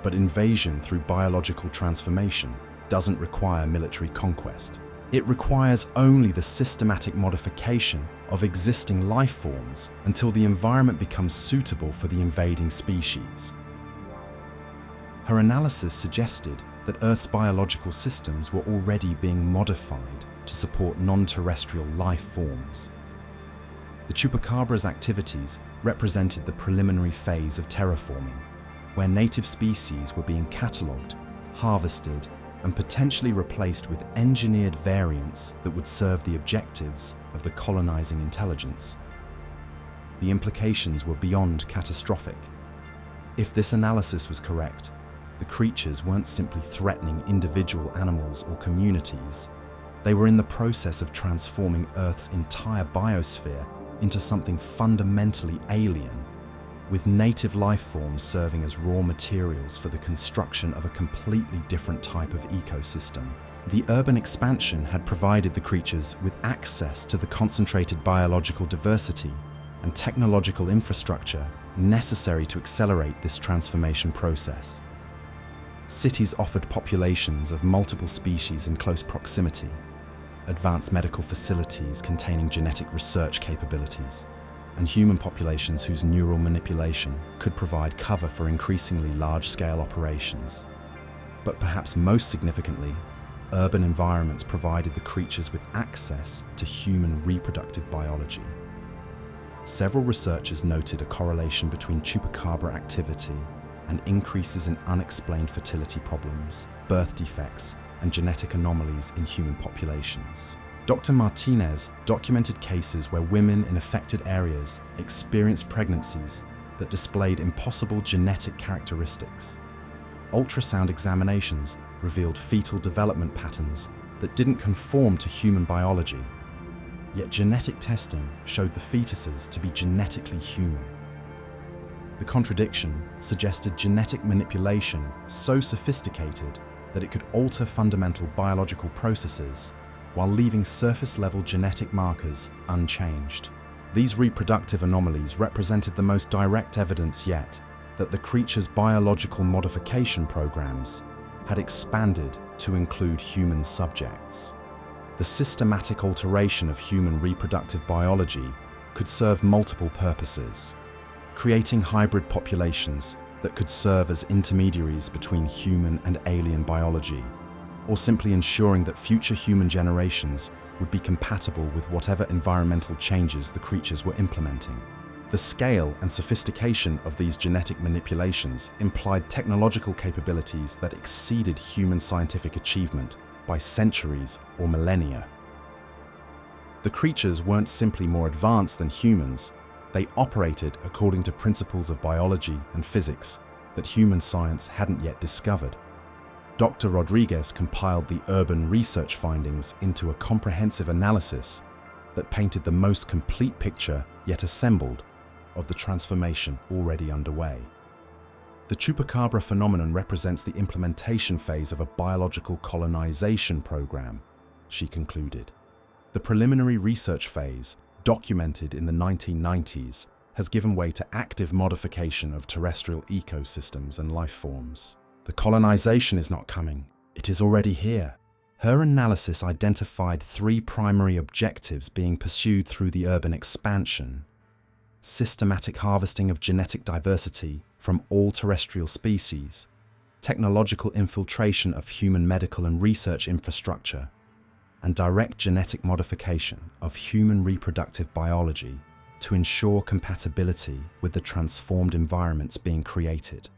But invasion through biological transformation doesn't require military conquest. It requires only the systematic modification of existing life forms until the environment becomes suitable for the invading species. Her analysis suggested that Earth's biological systems were already being modified to support non-terrestrial life forms. The Chupacabra's activities represented the preliminary phase of terraforming, where native species were being catalogued, harvested, and potentially replaced with engineered variants that would serve the objectives of the colonizing intelligence. The implications were beyond catastrophic. If this analysis was correct, the creatures weren't simply threatening individual animals or communities. They were in the process of transforming Earth's entire biosphere into something fundamentally alien, with native life forms serving as raw materials for the construction of a completely different type of ecosystem. The urban expansion had provided the creatures with access to the concentrated biological diversity and technological infrastructure necessary to accelerate this transformation process. Cities offered populations of multiple species in close proximity, advanced medical facilities containing genetic research capabilities, and human populations whose neural manipulation could provide cover for increasingly large-scale operations. But perhaps most significantly, urban environments provided the creatures with access to human reproductive biology. Several researchers noted a correlation between Chupacabra activity and increases in unexplained fertility problems, birth defects, and genetic anomalies in human populations. Dr. Martinez documented cases where women in affected areas experienced pregnancies that displayed impossible genetic characteristics. Ultrasound examinations revealed fetal development patterns that didn't conform to human biology, yet genetic testing showed the fetuses to be genetically human. The contradiction suggested genetic manipulation so sophisticated that it could alter fundamental biological processes while leaving surface-level genetic markers unchanged. These reproductive anomalies represented the most direct evidence yet that the creature's biological modification programs had expanded to include human subjects. The systematic alteration of human reproductive biology could serve multiple purposes, creating hybrid populations that could serve as intermediaries between human and alien biology, or simply ensuring that future human generations would be compatible with whatever environmental changes the creatures were implementing. The scale and sophistication of these genetic manipulations implied technological capabilities that exceeded human scientific achievement by centuries or millennia. The creatures weren't simply more advanced than humans, they operated according to principles of biology and physics that human science hadn't yet discovered. Dr. Rodriguez compiled the urban research findings into a comprehensive analysis that painted the most complete picture yet assembled of the transformation already underway. The Chupacabra phenomenon represents the implementation phase of a biological colonization program, she concluded. The preliminary research phase, documented in the 1990s, has given way to active modification of terrestrial ecosystems and life forms. The colonization is not coming, it is already here. Her analysis identified three primary objectives being pursued through the urban expansion: systematic harvesting of genetic diversity from all terrestrial species, technological infiltration of human medical and research infrastructure, and direct genetic modification of human reproductive biology to ensure compatibility with the transformed environments being created.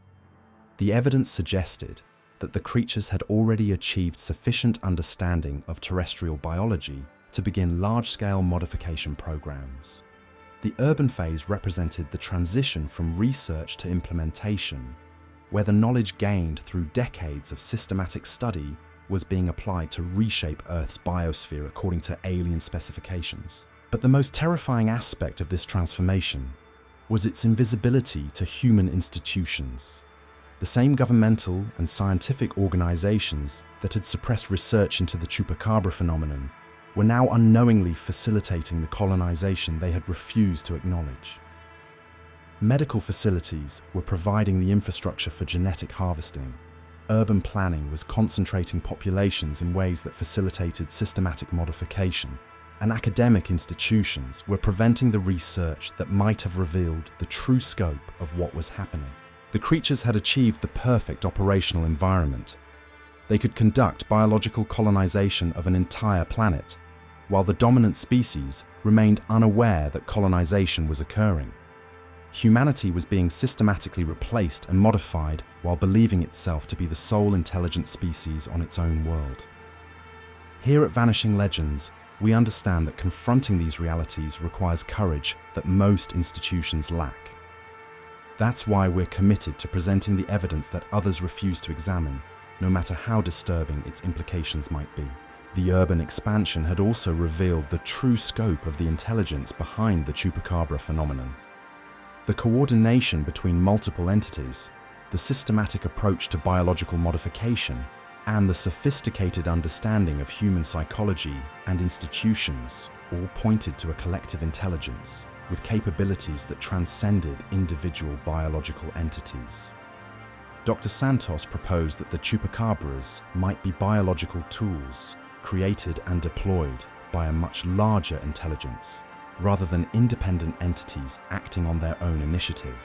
The evidence suggested that the creatures had already achieved sufficient understanding of terrestrial biology to begin large-scale modification programs. The urban phase represented the transition from research to implementation, where the knowledge gained through decades of systematic study was being applied to reshape Earth's biosphere according to alien specifications. But the most terrifying aspect of this transformation was its invisibility to human institutions. The same governmental and scientific organizations that had suppressed research into the Chupacabra phenomenon were now unknowingly facilitating the colonization they had refused to acknowledge. Medical facilities were providing the infrastructure for genetic harvesting. Urban planning was concentrating populations in ways that facilitated systematic modification, and academic institutions were preventing the research that might have revealed the true scope of what was happening. The creatures had achieved the perfect operational environment. They could conduct biological colonization of an entire planet, while the dominant species remained unaware that colonization was occurring. Humanity was being systematically replaced and modified while believing itself to be the sole intelligent species on its own world. Here at Vanishing Legends, we understand that confronting these realities requires courage that most institutions lack. That's why we're committed to presenting the evidence that others refuse to examine, no matter how disturbing its implications might be. The urban expansion had also revealed the true scope of the intelligence behind the Chupacabra phenomenon. The coordination between multiple entities, the systematic approach to biological modification, and the sophisticated understanding of human psychology and institutions all pointed to a collective intelligence with capabilities that transcended individual biological entities. Dr. Santos proposed that the Chupacabras might be biological tools created and deployed by a much larger intelligence, rather than independent entities acting on their own initiative.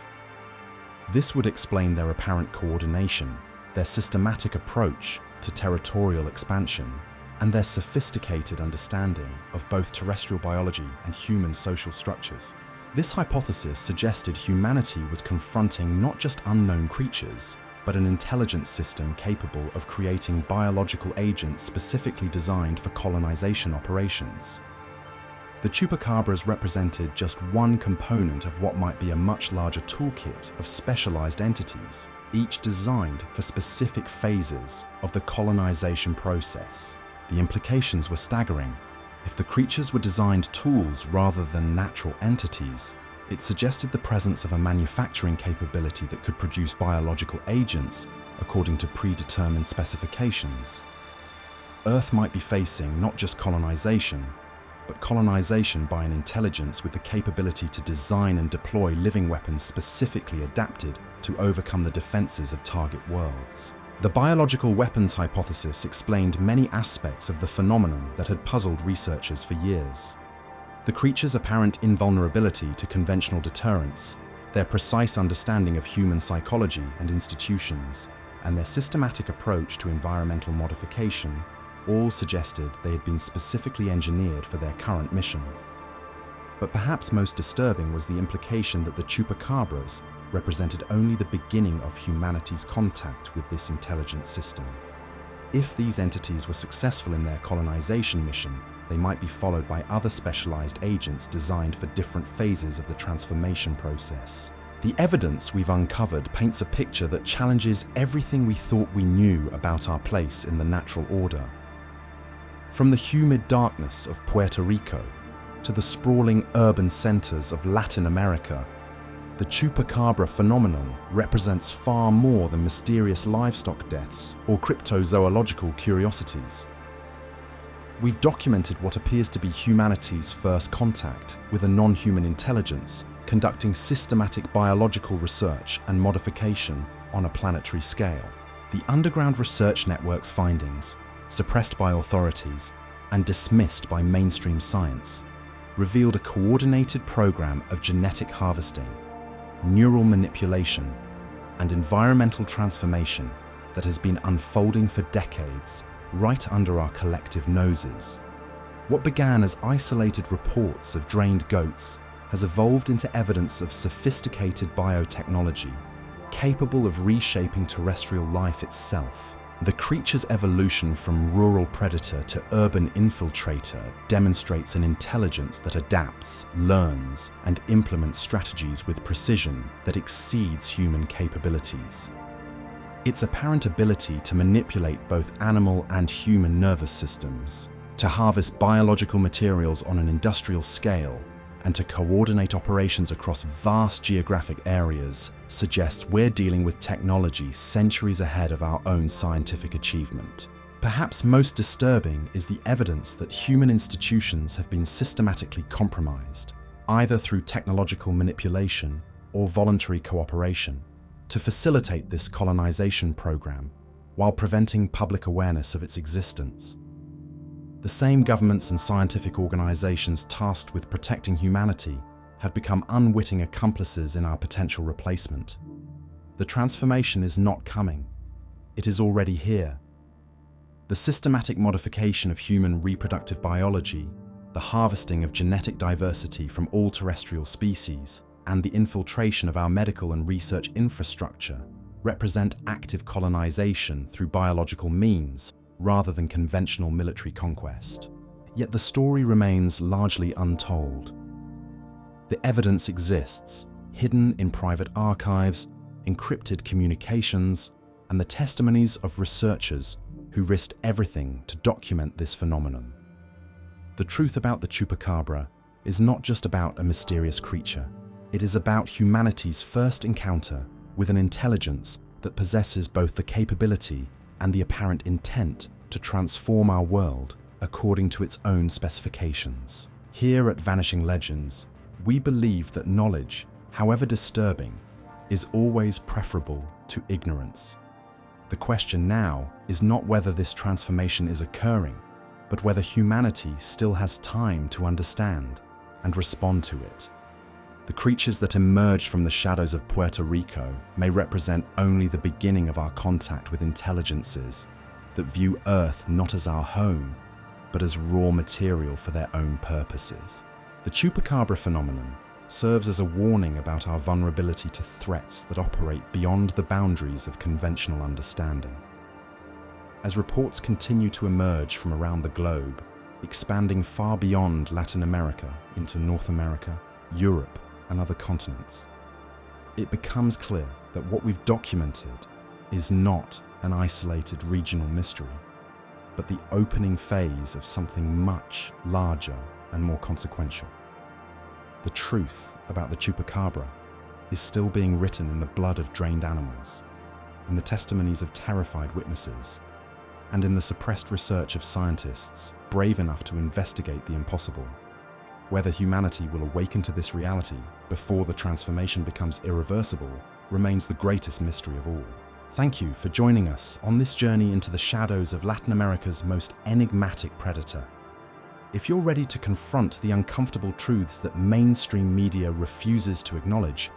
This would explain their apparent coordination, their systematic approach to territorial expansion, and their sophisticated understanding of both terrestrial biology and human social structures. This hypothesis suggested humanity was confronting not just unknown creatures, but an intelligent system capable of creating biological agents specifically designed for colonization operations. The chupacabras represented just one component of what might be a much larger toolkit of specialized entities, each designed for specific phases of the colonization process. The implications were staggering. If the creatures were designed tools rather than natural entities, it suggested the presence of a manufacturing capability that could produce biological agents according to predetermined specifications. Earth might be facing not just colonization, but colonization by an intelligence with the capability to design and deploy living weapons specifically adapted to overcome the defenses of target worlds. The biological weapons hypothesis explained many aspects of the phenomenon that had puzzled researchers for years. The creature's apparent invulnerability to conventional deterrence, their precise understanding of human psychology and institutions, and their systematic approach to environmental modification all suggested they had been specifically engineered for their current mission. But perhaps most disturbing was the implication that the chupacabras represented only the beginning of humanity's contact with this intelligent system. If these entities were successful in their colonization mission, they might be followed by other specialized agents designed for different phases of the transformation process. The evidence we've uncovered paints a picture that challenges everything we thought we knew about our place in the natural order. From the humid darkness of Puerto Rico to the sprawling urban centers of Latin America, the chupacabra phenomenon represents far more than mysterious livestock deaths or cryptozoological curiosities. We've documented what appears to be humanity's first contact with a non-human intelligence conducting systematic biological research and modification on a planetary scale. The underground research network's findings, suppressed by authorities and dismissed by mainstream science, revealed a coordinated program of genetic harvesting, neural manipulation, and environmental transformation that has been unfolding for decades right under our collective noses. What began as isolated reports of drained goats has evolved into evidence of sophisticated biotechnology capable of reshaping terrestrial life itself. The creature's evolution from rural predator to urban infiltrator demonstrates an intelligence that adapts, learns, and implements strategies with precision that exceeds human capabilities. Its apparent ability to manipulate both animal and human nervous systems, to harvest biological materials on an industrial scale, and to coordinate operations across vast geographic areas suggests we're dealing with technology centuries ahead of our own scientific achievement. Perhaps most disturbing is the evidence that human institutions have been systematically compromised, either through technological manipulation or voluntary cooperation, to facilitate this colonization program while preventing public awareness of its existence. The same governments and scientific organizations tasked with protecting humanity have become unwitting accomplices in our potential replacement. The transformation is not coming. It is already here. The systematic modification of human reproductive biology, the harvesting of genetic diversity from all terrestrial species, and the infiltration of our medical and research infrastructure represent active colonization through biological means rather than conventional military conquest. Yet the story remains largely untold. The evidence exists, hidden in private archives, encrypted communications, and the testimonies of researchers who risked everything to document this phenomenon. The truth about the chupacabra is not just about a mysterious creature. It is about humanity's first encounter with an intelligence that possesses both the capability and the apparent intent to transform our world according to its own specifications. Here at Vanishing Legends, we believe that knowledge, however disturbing, is always preferable to ignorance. The question now is not whether this transformation is occurring, but whether humanity still has time to understand and respond to it. The creatures that emerged from the shadows of Puerto Rico may represent only the beginning of our contact with intelligences that view Earth not as our home, but as raw material for their own purposes. The chupacabra phenomenon, serves as a warning about our vulnerability to threats that operate beyond the boundaries of conventional understanding. As reports continue to emerge from around the globe, expanding far beyond Latin America into North America, Europe, and other continents, it becomes clear that what we've documented is not an isolated regional mystery, but the opening phase of something much larger and more consequential. The truth about the Chupacabra is still being written in the blood of drained animals, in the testimonies of terrified witnesses, and in the suppressed research of scientists brave enough to investigate the impossible. Whether humanity will awaken to this reality before the transformation becomes irreversible remains the greatest mystery of all. Thank you for joining us on this journey into the shadows of Latin America's most enigmatic predator. If you're ready to confront the uncomfortable truths that mainstream media refuses to acknowledge,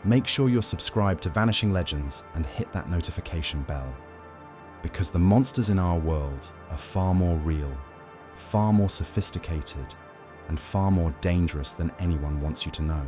make sure you're subscribed to Vanishing Legends and hit that notification bell. Because the monsters in our world are far more real, far more sophisticated, and far more dangerous than anyone wants you to know.